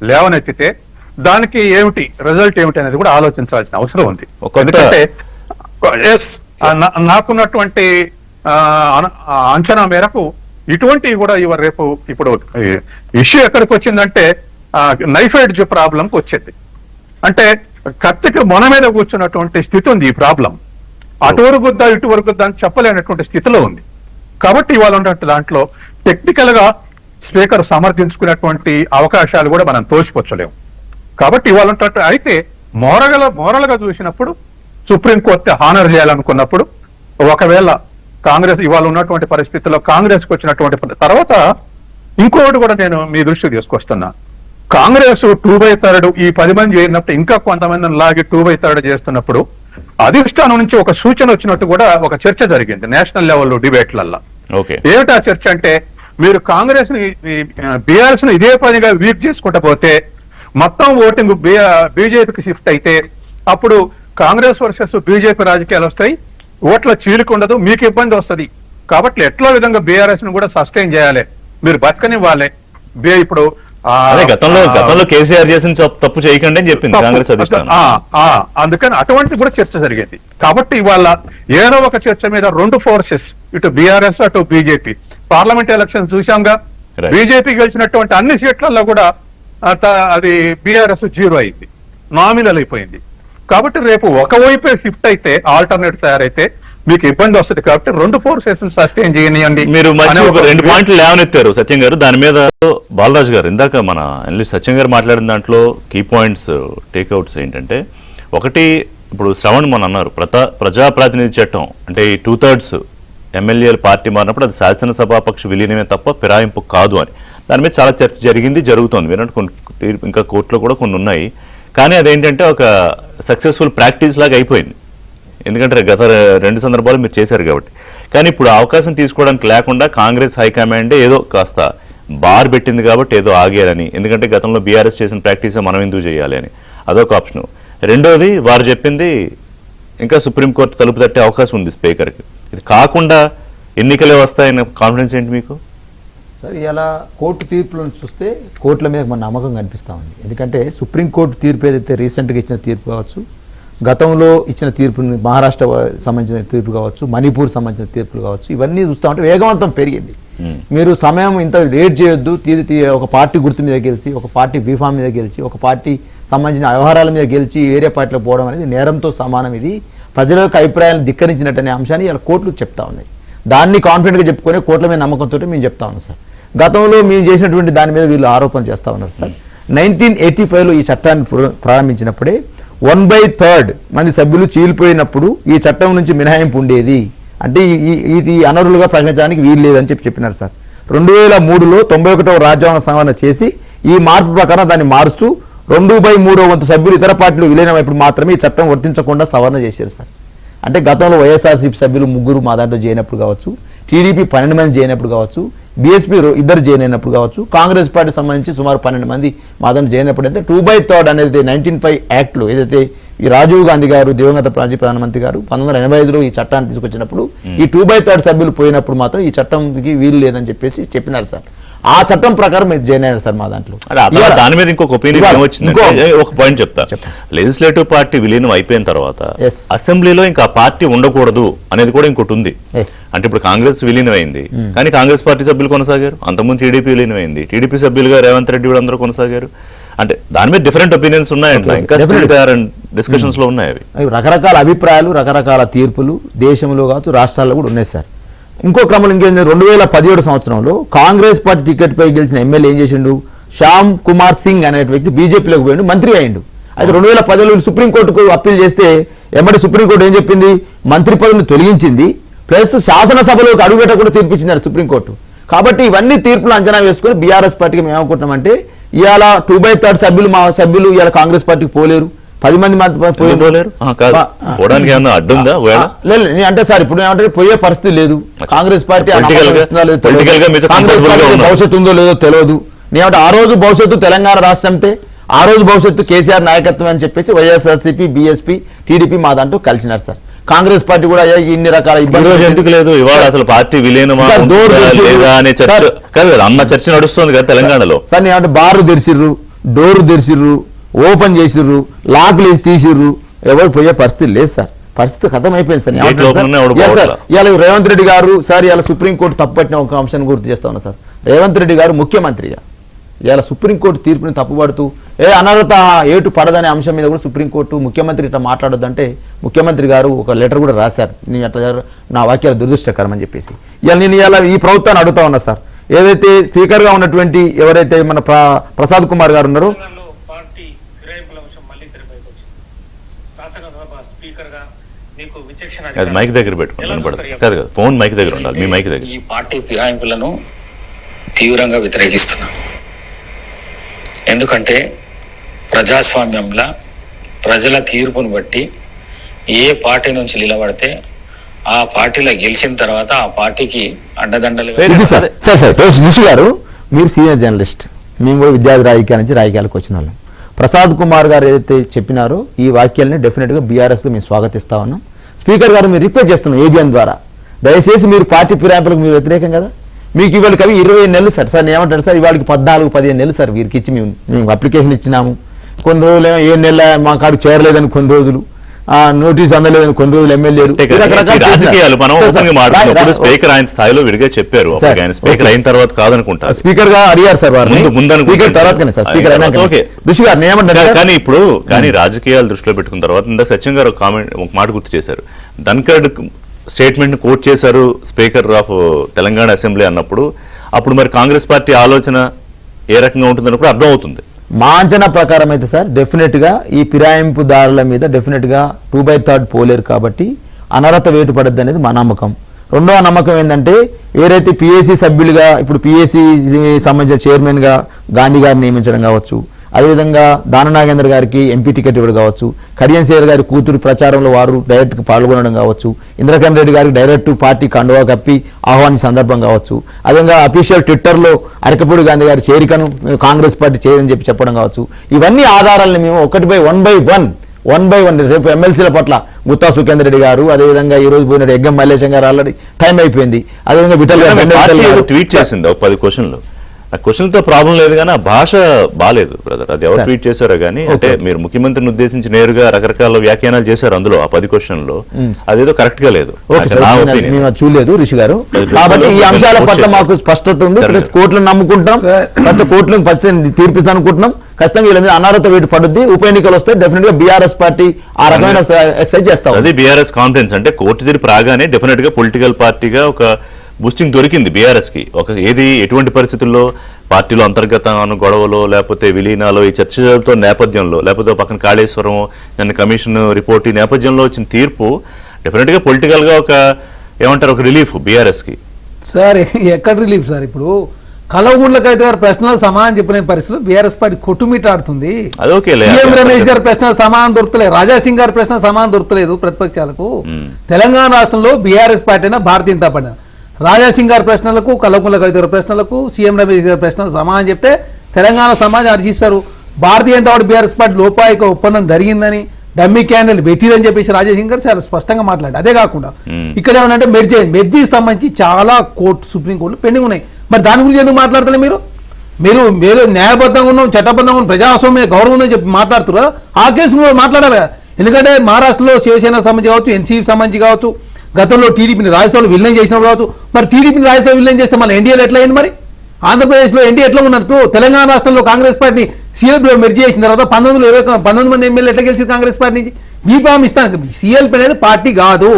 లేవనెత్తితే దానికి ఏమిటి రిజల్ట్ ఏమిటి అనేది కూడా ఆలోచించాల్సిన అవసరం ఉంది. ఎందుకంటే నాకున్నటువంటి అంచనా మేరకు ఇటువంటివి కూడా రేపు ఇప్పుడు ఇష్యూ ఎక్కడికి వచ్చిందంటే నైఫ్ ఎడ్జ్ ప్రాబ్లంకి వచ్చింది. అంటే కత్తికి మొన మీద కూర్చున్నటువంటి స్థితి ఉంది. ఈ ప్రాబ్లం అటువరకు గుద్దా ఇటువరకు గుద్దా అని చెప్పలేనటువంటి స్థితిలో ఉంది. కాబట్టి ఇవాళ ఉన్నటువంటి దాంట్లో టెక్నికల్ గా స్పీకర్ సమర్థించుకునేటువంటి అవకాశాలు కూడా మనం తోసిపుచ్చలేము. కాబట్టి ఇవాళ అయితే మోరల్గా చూసినప్పుడు సుప్రీంకోర్టు హానర్ చేయాలనుకున్నప్పుడు ఒకవేళ కాంగ్రెస్ ఇవాళ ఉన్నటువంటి పరిస్థితుల్లో కాంగ్రెస్కి వచ్చినటువంటి తర్వాత ఇంకోటి కూడా నేను మీ దృష్టికి తీసుకొస్తున్నా. కాంగ్రెస్ 2/3 ఈ 10 మంది చేరినప్పుడు ఇంకా కొంతమందిని లాగి 2/3 చేస్తున్నప్పుడు అధిష్టానం నుంచి ఒక సూచన వచ్చినట్టు కూడా ఒక చర్చ జరిగింది నేషనల్ లెవెల్లో డిబేట్లల్లో. ఏమిటా చర్చ అంటే, మీరు కాంగ్రెస్ ని బీఆర్ఎస్ ను ఇదే పనిగా వీక్ చేసుకుంటూ పోతే మొత్తం ఓటింగ్ బీజేపీకి షిఫ్ట్ అయితే అప్పుడు కాంగ్రెస్ వర్సెస్ బీజేపీ రాజకీయాలు వస్తాయి, ఓట్ల చీలిక ఉండదు, మీకు ఇబ్బంది వస్తుంది. కాబట్టి ఎట్లా విధంగా బీఆర్ఎస్ ను కూడా సస్టైన్ చేయాలి, మీరు బతకనివ్వాలి. ఇప్పుడు గతంలో కేసీఆర్ చేసిన తప్పు చేయకండి అని చెప్పింది కాంగ్రెస్ అధిష్టానం. అందుకని అటువంటి కూడా చర్చ జరిగేది. కాబట్టి ఇవాళ ఏదో ఒక చర్చ మీద రెండు ఫోర్సెస్, ఇటు బీఆర్ఎస్ అటు బీజేపీ, పార్లమెంట్ ఎలక్షన్ చూసాంగా, బీజేపీ గెలిచినటువంటి అన్ని సీట్లలో కూడా అది బీఆర్ఎస్ 0 అయింది, నామినల్ అయిపోయింది. కాబట్టి రేపు ఒకవైపే షిఫ్ట్ అయితే, ఆల్టర్నేట్ తయారైతే మీకు ఇబ్బంది వస్తుంది. కాబట్టి రెండు ఫోర్సెస్ సస్టైన్ చేయనియండి. మీరు మంచి ఒక 2 పాయింట్లు లేవనెత్తారు సత్యం గారు. దాని మీద బాలరాజు గారు ఇందాక మన సత్యం గారు మాట్లాడిన దాంట్లో కీ పాయింట్స్ టేక్అవుట్స్ ఏంటంటే, ఒకటి ఇప్పుడు శ్రవణ్ మన అన్నారు ప్రజాప్రాతినిధ్య చట్టం అంటే ఈ 2/3 ఎమ్మెల్యేలు పార్టీ మారినప్పుడు అది శాసనసభాపక్ష విలీనమే తప్ప ఫిరాయింపు కాదు అని. దాని మీద చాలా చర్చ జరిగింది, జరుగుతోంది. వినండి, కొన్ని ఇంకా కోర్టులో కూడా కొన్ని ఉన్నాయి. కానీ అదేంటంటే ఒక సక్సెస్ఫుల్ ప్రాక్టీస్ లాగా అయిపోయింది. ఎందుకంటే గత 2 సందర్భాలు మీరు చేశారు కాబట్టి. కానీ ఇప్పుడు అవకాశం తీసుకోవడానికి లేకుండా కాంగ్రెస్ హైకమాండే ఏదో కాస్త బార్ పెట్టింది కాబట్టి ఏదో ఆగేయాలని, ఎందుకంటే గతంలో బీఆర్ఎస్ చేసిన ప్రాక్టీసే మనం ఎందుకు చేయాలి అని, అదొక ఆప్షను. రెండోది వారు చెప్పింది ఇంకా సుప్రీంకోర్టు తలుపు తట్టే అవకాశం ఉంది స్పీకర్కి. ఇది కాకుండా ఎన్నికలే వస్తాయన్న కాన్ఫిడెన్స్ ఏంటి మీకు? సార్, ఇలా కోర్టు తీర్పులను చూస్తే కోర్టుల మీద మన నమ్మకం కనిపిస్తూ ఉంది. ఎందుకంటే సుప్రీంకోర్టు తీర్పు ఏదైతే రీసెంట్గా ఇచ్చిన తీర్పు కావచ్చు, గతంలో ఇచ్చిన తీర్పుని మహారాష్ట్ర సంబంధించిన తీర్పు కావచ్చు, మణిపూర్ సంబంధించిన తీర్పులు కావచ్చు, ఇవన్నీ చూస్తూ ఉంటే వేగవంతం పెరిగింది. మీరు సమయం ఇంత లేట్ చేయొద్దు, ఒక పార్టీ గుర్తు మీద గెలిచి, ఒక పార్టీ బీఫామ్ మీద గెలిచి, ఒక పార్టీ సంబంధించిన వ్యవహారాల మీద గెలిచి వేరే పార్టీలో పోవడం అనేది నేరంతో సమానం. ఇది ప్రజల యొక్క అభిప్రాయాలను ధిక్కరించినట్టు అనే అంశాన్ని ఇలా కోర్టులు చెప్తా ఉన్నాయి. దాన్ని కాన్ఫిడెంట్గా చెప్పుకొని కోర్టుల మీద నమ్మకంతో మేము చెప్తా ఉన్నాం సార్. గతంలో మేము చేసినటువంటి దాని మీద వీళ్ళు ఆరోపణ చేస్తూ ఉన్నారు సార్. 1985లో ఈ చట్టాన్ని ప్రారంభించినప్పుడే 1/3 మంది సభ్యులు చీలిపోయినప్పుడు ఈ చట్టం నుంచి మినహాయింపు ఉండేది, అంటే ఇది అనర్హులుగా ప్రకటించడానికి వీలు లేదని చెప్పినారు సార్. 2003లో 91వ రాజ్యాంగ సవరణ చేసి ఈ మార్పు ప్రకారం దాన్ని మారుస్తూ 2/3 వంతు సభ్యులు ఇతర పార్టీలు విలీనమైనప్పుడు మాత్రమే ఈ చట్టం వర్తించకుండా సవరణ చేశారు సార్. అంటే గతంలో వైఎస్ఆర్సీపీ సభ్యులు 3 మా దాంట్లో చేయనప్పుడు కావచ్చు, టీడీపీ 12 మంది చేయనప్పుడు కావచ్చు, బీఎస్పీ 2 జాయిన్ అయినప్పుడు కావచ్చు, కాంగ్రెస్ పార్టీ సంబంధించి సుమారు 12 మంది మా దాంట్లో జాయిన్ అయినప్పుడు అయితే 2/3 అనేది 1905 యాక్ట్లో ఏదైతే ఈ రాజీవ్ గాంధీ గారు దివంగత మాజీ ప్రధానమంత్రి గారు 1985లో ఈ చట్టాన్ని తీసుకొచ్చినప్పుడు ఈ 2/3 సభ్యులు పోయినప్పుడు మాత్రం ఈ చట్టంకి వీలు లేదని చెప్పినారు సార్. ఆ చట్టం ప్రకారం మీరు జాయిన్ అయ్యారు సార్ మా దాంట్లో. దాని మీద ఇంకొక ఒపీనియన్ ఏమొచ్చింది, ఒక పాయింట్ చెప్తా. లెజిస్లేటివ్ పార్టీ విలీనం అయిపోయిన తర్వాత అసెంబ్లీలో ఇంకా పార్టీ ఉండకూడదు అనేది కూడా ఇంకోటి ఉంది. అంటే ఇప్పుడు కాంగ్రెస్ విలీనం అయింది, కానీ కాంగ్రెస్ పార్టీ సభ్యులు కొనసాగారు. అంతకుముందు టీడీపీ విలీనం అయింది, టీడీపీ సభ్యులుగా రేవంత్ రెడ్డి కూడా అందరూ కొనసాగారు. అంటే దాని మీద డిఫరెంట్ ఒపీనియన్స్ ఉన్నాయంట, ఇంకా డిస్కషన్స్ లో ఉన్నాయి. అవి రకరకాల అభిప్రాయాలు, రకరకాల తీర్పులు దేశంలో కావచ్చు రాష్ట్రాల్లో కూడా ఉన్నాయి సార్. ఇంకో క్రమంలో ఇంకేంటి, 2017 సంవత్సరంలో కాంగ్రెస్ పార్టీ టికెట్ పై గెలిచిన ఎమ్మెల్యే ఏం చేసిండు, శ్యామ్ కుమార్ సింగ్ అనే వ్యక్తి బీజేపీలోకి పోయిండు, మంత్రి అయ్యిండు. అయితే 2010లో సుప్రీంకోర్టుకు అప్పీల్ చేస్తే ఎమ్మడి సుప్రీంకోర్టు ఏం చెప్పింది, మంత్రి పదవిని తొలగించింది, ప్లస్ శాసనసభలోకి అడుగుపెట్టకుండా తీర్పిచ్చినారు సుప్రీంకోర్టు. కాబట్టి ఇవన్నీ తీర్పులు అంచనా వేసుకొని బీఆర్ఎస్ పార్టీకి మేము ఏమనుకుంటున్నామంటే, ఇవాళ 2/3 సభ్యులు మా సభ్యులు ఇవాళ కాంగ్రెస్ పార్టీకి పోలేరు, 10 మంది పోలేరు. అంటే సార్ ఇప్పుడు ఏమంటే పోయే పరిస్థితి లేదు. కాంగ్రెస్ పార్టీ భవిష్యత్తు ఉందో లేదో తెలియదు. నేనంటే ఆ రోజు భవిష్యత్తు తెలంగాణ రాష్ట్రంతే, ఆ రోజు భవిష్యత్తు కేసీఆర్ నాయకత్వం అని చెప్పేసి వైఎస్ఆర్సీపీ, బీఎస్పీ, టీడీపీ మా దాంట్లో కలిసినారు సార్. కాంగ్రెస్ పార్టీ కూడా ఇన్ని రకాల ఇబ్బందులు ఎందుకు లేదు, ఇవాళ అసలు పార్టీ విలీనమా అన్న చర్చ నడుస్తుంది కదా తెలంగాణలో సార్. నేనంటే బార్లు తెరిచిర్రు, డోర్లు తెరిచిర్రు, ఓపెన్ చేసిర్రు, లాక్లు వేసి తీసిర్రు, ఎవరు పోయే పరిస్థితి లేదు సార్. పరిస్థితి ఖతం అయిపోయింది సార్. ఇవాళ రేవంత్ రెడ్డి గారు సార్ ఇవాళ సుప్రీంకోర్టు తప్పుపట్టిన ఒక అంశాన్ని గుర్తు చేస్తా ఉన్నా సార్. రేవంత్ రెడ్డి గారు ముఖ్యమంత్రిగా ఇవాళ సుప్రీంకోర్టు తీర్పుని తప్పుపడుతూ అనర్హత ఏటు పడదనే అంశం మీద కూడా సుప్రీంకోర్టు ముఖ్యమంత్రి ఇట్లా మాట్లాడొద్దంటే ముఖ్యమంత్రి గారు ఒక లెటర్ కూడా రాశారు, నేను అట్లా నా వాక్యాలు దురదృష్టకరం అని చెప్పేసి. ఇవాళ నేను ఇవాళ ఈ ప్రభుత్వాన్ని అడుగుతా ఉన్నా సార్. ఏదైతే స్పీకర్గా ఉన్నటువంటి ఎవరైతే మన ప్రసాద్ కుమార్ గారు ఉన్నారో తెలంగాణలో పార్టీ ఫిరాయింపుల అంశం మళ్ళీ తెరపైకి వచ్చింది. శాసనసభ స్పీకర్ గా మీకు విచక్షణ అది అధికారం మైక్ దగ్గర పెట్టుకోండి, ఎలా వినపడదు. చూస్తారు? కాదు కాదు, ఫోన్ మైక్ దగ్గర ఉండాలి, మీ మైక్ దగ్గర. ఈ పార్టీ ఫిరాయింపులను తీవ్రంగా వ్యతిరేకిస్తున్నాం. ఎందుకంటే ప్రజాస్వామ్యంలో ప్రజల తీర్పును బట్టి ఏ పార్టీ నుంచి నిలబడితే ఆ పార్టీలో గెలిచిన తర్వాత ఆ పార్టీకి అండదండలుగా ఇది సార్ ఋషి గారు, మీరు సీనియర్ జర్నలిస్ట్, మేము కూడా విద్యార్థి రాజకీయాల నుంచి రాజకీయాలకు వచ్చిన వాళ్ళం. ప్రసాద్ కుమార్ గారు ఏదైతే చెప్పినారో ఈ వాక్యాలని డెఫినెట్గా బీఆర్ఎస్గా మేము స్వాగతిస్తా ఉన్నాం. స్పీకర్ గారు మీరు రిక్వెస్ట్ చేస్తున్నాం ఏబిఎన్ ద్వారా, దయచేసి మీరు పార్టీ ఫిరాయింపులకు మీరు వ్యతిరేకం కదా, మీకు ఇవాళ కవి 20 నెలలు సార్. సార్ ఏమంటారు సార్, ఇవాళకి 14-15 నెలలు సార్ వీరికి ఇచ్చి మేము అప్లికేషన్ ఇచ్చినాము. కొన్ని రోజులు 7 నెలల మా కాడికి చేరలేదని కొన్ని రోజులు, నోటీస్ అందలేదని కొన్ని రోజులు ఎమ్మెల్యేలు రాజకీయాలు మనం ఓపెన్గా మాట్లాడుతున్నప్పుడు స్పీకర్ ఆయన స్థాయిలో విడిగా చెప్పారు. ఆయన స్పీకర్ అయిన తర్వాత కాదనుకుంటా, స్పీకర్ గా అడిగారు సార్ వారు స్పీకర్ తర్వాత స్పీకర్ అయినాక. ఋషి గారు ఏమంటారు కానీ ఇప్పుడు రాజకీయాలు దృష్టిలో పెట్టుకున్న తర్వాత ఇందాక సత్యం గారు ఒక మాట గుర్తు చేశారు. ధన్కడ్ స్టేట్మెంట్ ని కోట్ చేశారు స్పీకర్ ఆఫ్ తెలంగాణ అసెంబ్లీ అన్నప్పుడు, అప్పుడు మరి కాంగ్రెస్ పార్టీ ఆలోచన ఏ రకంగా ఉంటుందన్నప్పుడు అర్థం అవుతుంది. మా అంచనా ప్రకారం అయితే సార్ డెఫినెట్గా ఈ ఫిరాయింపుదారుల మీద డెఫినెట్గా 2/3 పోలేరు కాబట్టి అనర్హత వేటు పడద్దు అనేది మా నమ్మకం. రెండవ నమ్మకం ఏంటంటే ఏదైతే పిఎస్సి సభ్యులుగా ఇప్పుడు పిఎస్సి సంబంధించిన చైర్మన్గా గాంధీ గారిని నియమించడం కావచ్చు, అదేవిధంగా దాన నాగేంద్ర గారికి ఎంపీ టికెట్ ఇవ్వడం కావచ్చు, కడియం సేర్ గారి కూతురు ప్రచారంలో వారు డైరెక్ట్గా పాల్గొనడం కావచ్చు, ఇంద్రకరణ్ రెడ్డి గారికి డైరెక్ట్ పార్టీ కండువా కప్పి ఆహ్వానించిన సందర్భం కావచ్చు, అదేవిధంగా అఫీషియల్ ట్విట్టర్లో అరకపూడి గాంధీ గారి చేరికను కాంగ్రెస్ పార్టీ చేయదని చెప్పడం కావచ్చు, ఇవన్నీ ఆధారాలను మేము 1/1 రేపు ఎమ్మెల్సీల పట్ల గుత్తా సుఖేందర్ రెడ్డి గారు, అదేవిధంగా ఈ రోజు పోయిన ఎగ్గం మల్లేశం గారు ఆల్రెడీ టైం అయిపోయింది, అదేవిధంగా విఠల్ ట్వీట్ చేసింది 10 క్వశ్చన్లు. ఆ క్వశ్చన్తో ప్రాబ్లం లేదు కానీ ఆ భాష బాలేదు బ్రదర్. అది ఎవరు ట్వీట్ చేశారో కానీ, అంటే మీరు ముఖ్యమంత్రిని ఉద్దేశించి నేరుగా రకరకాల వ్యాఖ్యానాలు చేశారు అందులో ఆ 10 క్వశ్చన్లో, అదేదో కరెక్ట్ గా లేదు. మేము చూడలేదు ఋషి గారు. కాబట్టి ఈ అంశాల పట్ల మాకు స్పష్టత ఉంది. ప్రతి కోర్టులను నమ్ముకుంటాం, ప్రతి కోర్టులను తీర్పిస్తా అనుకుంటున్నాం. ఖచ్చితంగా వీళ్ళ మీద అనర్హత వేటు పడుద్ది. ఉప ఎన్నికలు వస్తే డెఫినెట్ గా బీఆర్ఎస్ పార్టీ ఆ రకమైన ఎక్సైజ్ చేస్తాం. అది బీఆర్ఎస్ కాన్ఫిడెన్స్, అంటే కోర్టు తీర్పు రాగానే డెఫినెట్ గా పొలిటికల్ పార్టీగా ఒక బూస్టింగ్ దొరికింది బీఆర్ఎస్ కి. ఎటువంటి పరిస్థితుల్లో పార్టీలో అంతర్గత గొడవలు లేకపోతే విలీనాలు ఈ చర్చలతో నేపథ్యంలో, లేకపోతే పక్కన కాళేశ్వరం నిన్న కమిషన్ రిపోర్ట్ ఈ నేపథ్యంలో వచ్చిన తీర్పు డెఫినెట్ గా పొలిటికల్ గా ఒక ఏమంటారు ఒక రిలీఫ్ బీఆర్ఎస్ కి. సార్ ఎక్కడ రిలీఫ్ సార్, ఇప్పుడు కలవగుండ్లకైతే గారు ప్రశ్నలు సమాధానం చెప్పిన పరిస్థితులు బీఆర్ఎస్ పార్టీ కొట్టుమిట్టాడుతుంది. సీఎం రమేష్ గారి ప్రశ్న సమాధానం దొరకలేదు, రాజాసింగ్ గారి ప్రశ్న సమాధానం దొరకలేదు ప్రతిపక్షాలకు. తెలంగాణ రాష్ట్రంలో బీఆర్ఎస్ పార్టీ అయినా భారతీయ జనతా పార్టీ, రాజాసింగ్ గారి ప్రశ్నలకు, కలవగుండ్లకైతే గారి ప్రశ్నలకు, సీఎం రమేష్ గారి ప్రశ్నలకు సమాధానం చెప్తే తెలంగాణ సమాజం హర్షిస్తారు. Bharatiya Janata party BRS party లోపాయిక ఒప్పందం జరిగిందని, డమ్మీ క్యాండిల్ పెట్టిరని చెప్పేసి రాజాసింగ్ గారు చాలా స్పష్టంగా మాట్లాడారు. అదే కాకుండా ఇక్కడ ఏమనంటే మెర్జీకి సంబంధించి చాలా సుప్రీంకోర్టులు పెండింగ్ ఉన్నాయి. మరి దాని గురించి ఎందుకు మాట్లాడతలే మీరు? మీరు న్యాయబద్ధంగా ఉన్నాం, చట్టబద్ధంగా ఉన్నాం, ప్రజాస్వామ్య గౌరవం ఉందని చెప్పి మాట్లాడుతున్నారు. ఆ కేసు మాట్లాడాలి కదా. ఎందుకంటే మహారాష్ట్రలో శివసేన సంబంధించి కావచ్చు, ఎన్సీపీ సంబంధించి కావచ్చు, గతంలో టీడీపీని రాజ్యసభలో విలీనం చేసినప్పుడు కావచ్చు, మరి టీడీపీని రాజ్యసభ విలీనం చేస్తే మళ్ళీ ఎన్డీఏలో ఎట్లా అయింది? మరి ఆంధ్రప్రదేశ్లో ఎన్డీఏ ఎట్లా ఉన్నట్టు తెలంగాణ రాష్ట్రంలో కాంగ్రెస్ పార్టీ సీఎల్పీలో మెర్జీ చేసిన తర్వాత 19 మంది ఎమ్మెల్యే ఎట్లా గెలిచింది కాంగ్రెస్ పార్టీ నుంచి? బీఫామ్ ఇస్తాను. సీఎల్పీ అనేది పార్టీ కాదు,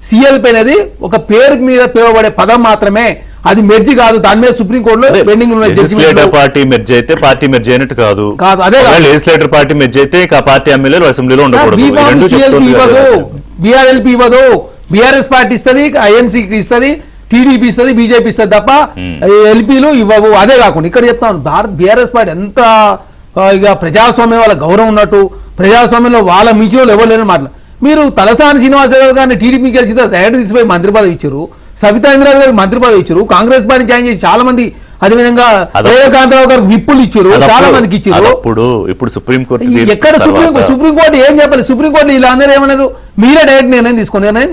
సీఎల్పీ అనేది ఒక పేరు మీద పిలువబడే పదం మాత్రమే, అది మెర్జీ కాదు. దాని మీద సుప్రీంకోర్టులో పెండింగ్ లెజిస్లేటివ్ పార్టీ మెర్జీ అయితే పార్టీ మెర్జీ అయినట్టు కాదు. అదే లెజిస్లేటివ్ పార్టీ మెర్జీ అయితే పార్టీ ఎమ్మెల్యేలు అసెంబ్లీలో ఉండకూడదు. బీఆర్ఎల్పీ ఇవ్వదు, బీఆర్ఎస్ పార్టీ ఇస్తుంది, ఐఎన్సీకి ఇస్తుంది, టీడీపీ ఇస్తుంది, బీజేపీ ఇస్తుంది తప్ప ఎల్పీలు ఇవ్వవు. అదే కాకుండా ఇక్కడ చెప్తాను, బీఆర్ఎస్ పార్టీ ఎంత ఇక ప్రజాస్వామ్యం వాళ్ళ గౌరవం ఉన్నట్టు, ప్రజాస్వామ్యంలో వాళ్ళ మించి ఎవరు లేని మాటలు. మీరు తలసాని శ్రీనివాసరావు గారిని టీడీపీ గెలిచి డైరెక్ట్ తీసిపోయి మంత్రి పదవి ఇచ్చారు, సబితా ఇంద్రారావు గారికి మంత్రి పదవి ఇచ్చారు, కాంగ్రెస్ పార్టీ జాయిన్ చేసి చాలా మంది, అదేవిధంగా రేవకాంతరావు గారికి విప్పులు ఇచ్చారు, చాలా మందికి ఇచ్చారు. ఇప్పుడు సుప్రీంకోర్టు ఎక్కడ సుప్రీంకోర్టు ఏం చెప్పాలి? సుప్రీంకోర్టు ఇలా అందరూ ఏమన్నారు, మీరే డైరెక్ట్ నిర్ణయం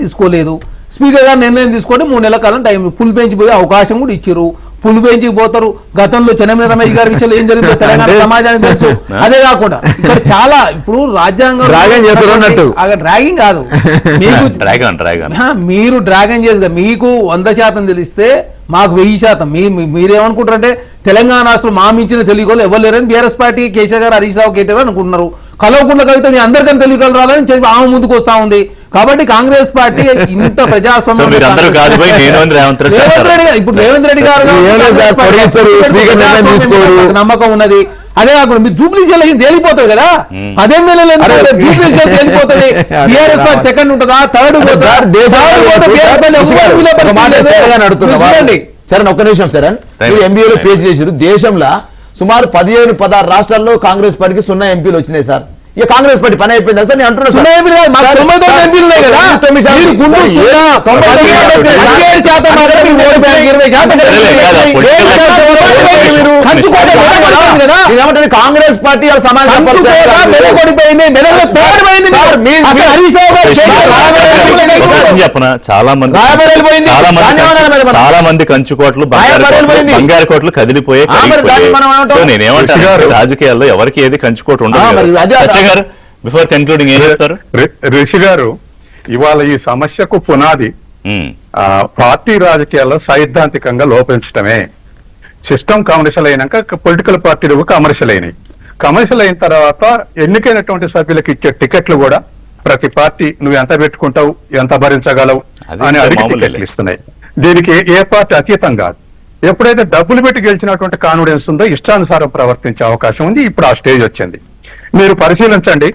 తీసుకోలేదు. స్పీకర్ గారు నిర్ణయం తీసుకొని 3 నెలల కాలం టైం ఫుల్ బెంచ్ పోయే అవకాశం కూడా ఇచ్చారు. ఫుల్ బెంచ్కి పోతారు. గతంలో చెన్నమనేని రమేష్ గారి విషయంలో ఏం జరిగిందో తెలంగాణ సమాజానికి తెలుసు. అదే కాకుండా ఇక్కడ చాలా ఇప్పుడు రాజ్యాంగం డ్రాగింగ్ కాదు, మీరు డ్రాగన్ చేసి మీకు 100% తెలిస్తే మాకు 1000%. మీరేమనుకుంటారంటే తెలంగాణ రాష్ట్రం మా మించిన తెలుగులో ఎవరు లేరని బీఆర్ఎస్ పార్టీ కేసీఆర్ గారు, హరీష్ రావు, కేటీఆర్ అనుకుంటున్నారు. కలవకుండా కవిత నీ అందరికన్నా తెలియగలరు రాదని చెప్పి ఆమె ముందుకు వస్తా ఉంది. కాబట్టి కాంగ్రెస్ పార్టీ ఇంత సో ప్రజాస్వామ్యం మీరు అందరూ కాదు పోయి నేను అని రేవంత్ రెడ్డి రేవంత్ రెడ్డి గారు ఇప్పుడు రేవంత్ రెడ్డి గారు నాకు నమ్మకం ఉన్నది. అదే కాకుండా మీరు జూబ్లీ జైలు అయింది తేలిపోతుంది కదా, 10 ఎమ్మెల్యేలు జూబ్లీ జైలు తేలిపోతుంది. టీఆర్ఎస్ పార్టీ సెకండ్ ఉంటుందా, థర్డ్ సరే ఒక్క నిమిషం సరే ఎంబీఏలో పేజ్ చేశారు. దేశంలో సుమారు 15-16 రాష్ట్రాల్లో కాంగ్రెస్ పార్టీకి 0 ఎంపీలు వచ్చినాయి సార్. ఇక కాంగ్రెస్ పార్టీ పని అయిపోయింది సార్. నేను అంటున్నా 0 ఎంపీలు కాదు, మాకు 99 ఎంపీలు ఉన్నాయి కదా. మీరు గుంటూరు 17% మాత్రమే మీ ఓటు బ్యాంక్ 20% ఏమంటే కాంగ్రెస్ పార్టీ సమాజం చెప్పన చాలా మంది కంచుకోట్లు బంగారు కోట్లు కదిలిపోయే. సో నేనేమంటాను, రాజకీయాల్లో ఎవరికి ఏది కంచుకోటు ఉండదు. బిఫోర్ కన్క్లూడింగ్ ఏం చెప్తారు? రిషి గారు, ఇవాళ ఈ సమస్యకు పునాది పార్టీ రాజకీయాల్లో సైద్ధాంతికంగా లోపించటమే. సిస్టమ్ కమర్షియల్ అయినాక పొలిటికల్ పార్టీలు కమర్షియల్ అయినాయి. కమర్షియల్ అయిన తర్వాత ఎన్నికైనటువంటి సభ్యులకు ఇచ్చే టికెట్లు కూడా ప్రతి పార్టీ నువ్వు ఎంత పెట్టుకుంటావు, ఎంత భరించగలవు అని అడిగి టికెట్లు ఇస్తున్నాయి. దీనికి ఏ పార్టీ అతీతం కాదు. ఎప్పుడైతే డబ్బులు పెట్టి గెలిచినటువంటి కాన్ఫిడెన్స్ ఉందో ఇష్టానుసారం ప్రవర్తించే అవకాశం ఉంది. ఇప్పుడు ఆ స్టేజ్ వచ్చింది. మీరు పరిశీలించండి,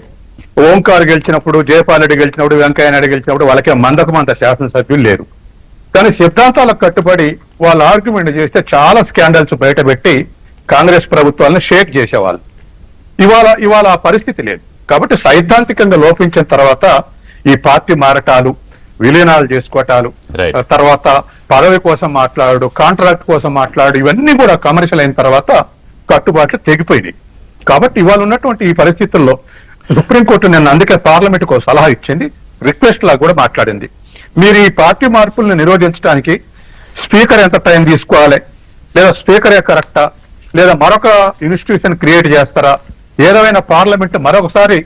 ఓంకార్ గెలిచినప్పుడు, జయపాల్ రెడ్డి గెలిచినప్పుడు, వెంకయ్య నాయుడు గెలిచినప్పుడు వాళ్ళకే మంద శాసనసభ్యులు లేరు. కానీ సిద్ధాంతాలకు కట్టుబడి వాళ్ళు ఆర్గ్యుమెంట్ చేస్తే చాలా స్కాండల్స్ బయటపెట్టి కాంగ్రెస్ ప్రభుత్వాలను షేక్ చేసేవాళ్ళు. ఇవాళ ఆ పరిస్థితి లేదు. కాబట్టి సైద్ధాంతికంగా లోపించిన తర్వాత ఈ పార్టీ మారటాలు, విలీనాలు చేసుకోవటాలు, తర్వాత పదవి కోసం మాట్లాడు, కాంట్రాక్ట్ కోసం మాట్లాడు, ఇవన్నీ కూడా కమర్షియల్ అయిన తర్వాత కట్టుబాట్లు తెగిపోయినాయి. కాబట్టి ఇవాళ ఉన్నటువంటి ఈ పరిస్థితుల్లో సుప్రీంకోర్టు నిన్న అందుకే పార్లమెంట్ కు సలహా ఇచ్చింది, రిక్వెస్ట్ లా కూడా మాట్లాడింది. మీరు ఈ పార్టీ మార్పులను నిరోధించడానికి స్పీకర్ ఎంత టైం తీసుకోవాలి, లేదా స్పీకరే కరెక్టా, లేదా మరొక ఇన్స్టిట్యూషన్ క్రియేట్ చేస్తారా, ఏదైనా పార్లమెంట్ మరొకసారి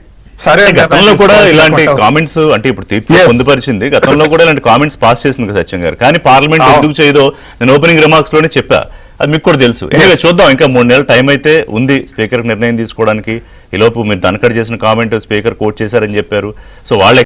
సరే. గతంలో కూడా ఇలాంటి కామెంట్స్ అంటే ఇప్పుడు తీర్పు పొందుపరిచింది, గతంలో కూడా ఇలాంటి కామెంట్స్ పాస్ చేసింది కదా సత్యం గారు. కానీ పార్లమెంట్ ఎందుకు చేయదో నేను ఓపెనింగ్ రిమార్క్స్ లోనే చెప్పా, అది మీకు కూడా తెలుసు. ఇంకా చూద్దాం, ఇంకా 3 నెలల టైం అయితే ఉంది స్పీకర్ నిర్ణయం తీసుకోవడానికి. ఈ లోపు మీరు దనకడ చేసిన కామెంట్ స్పీకర్ కోట్ చేశారని చెప్పారు. సో వాళ్ళ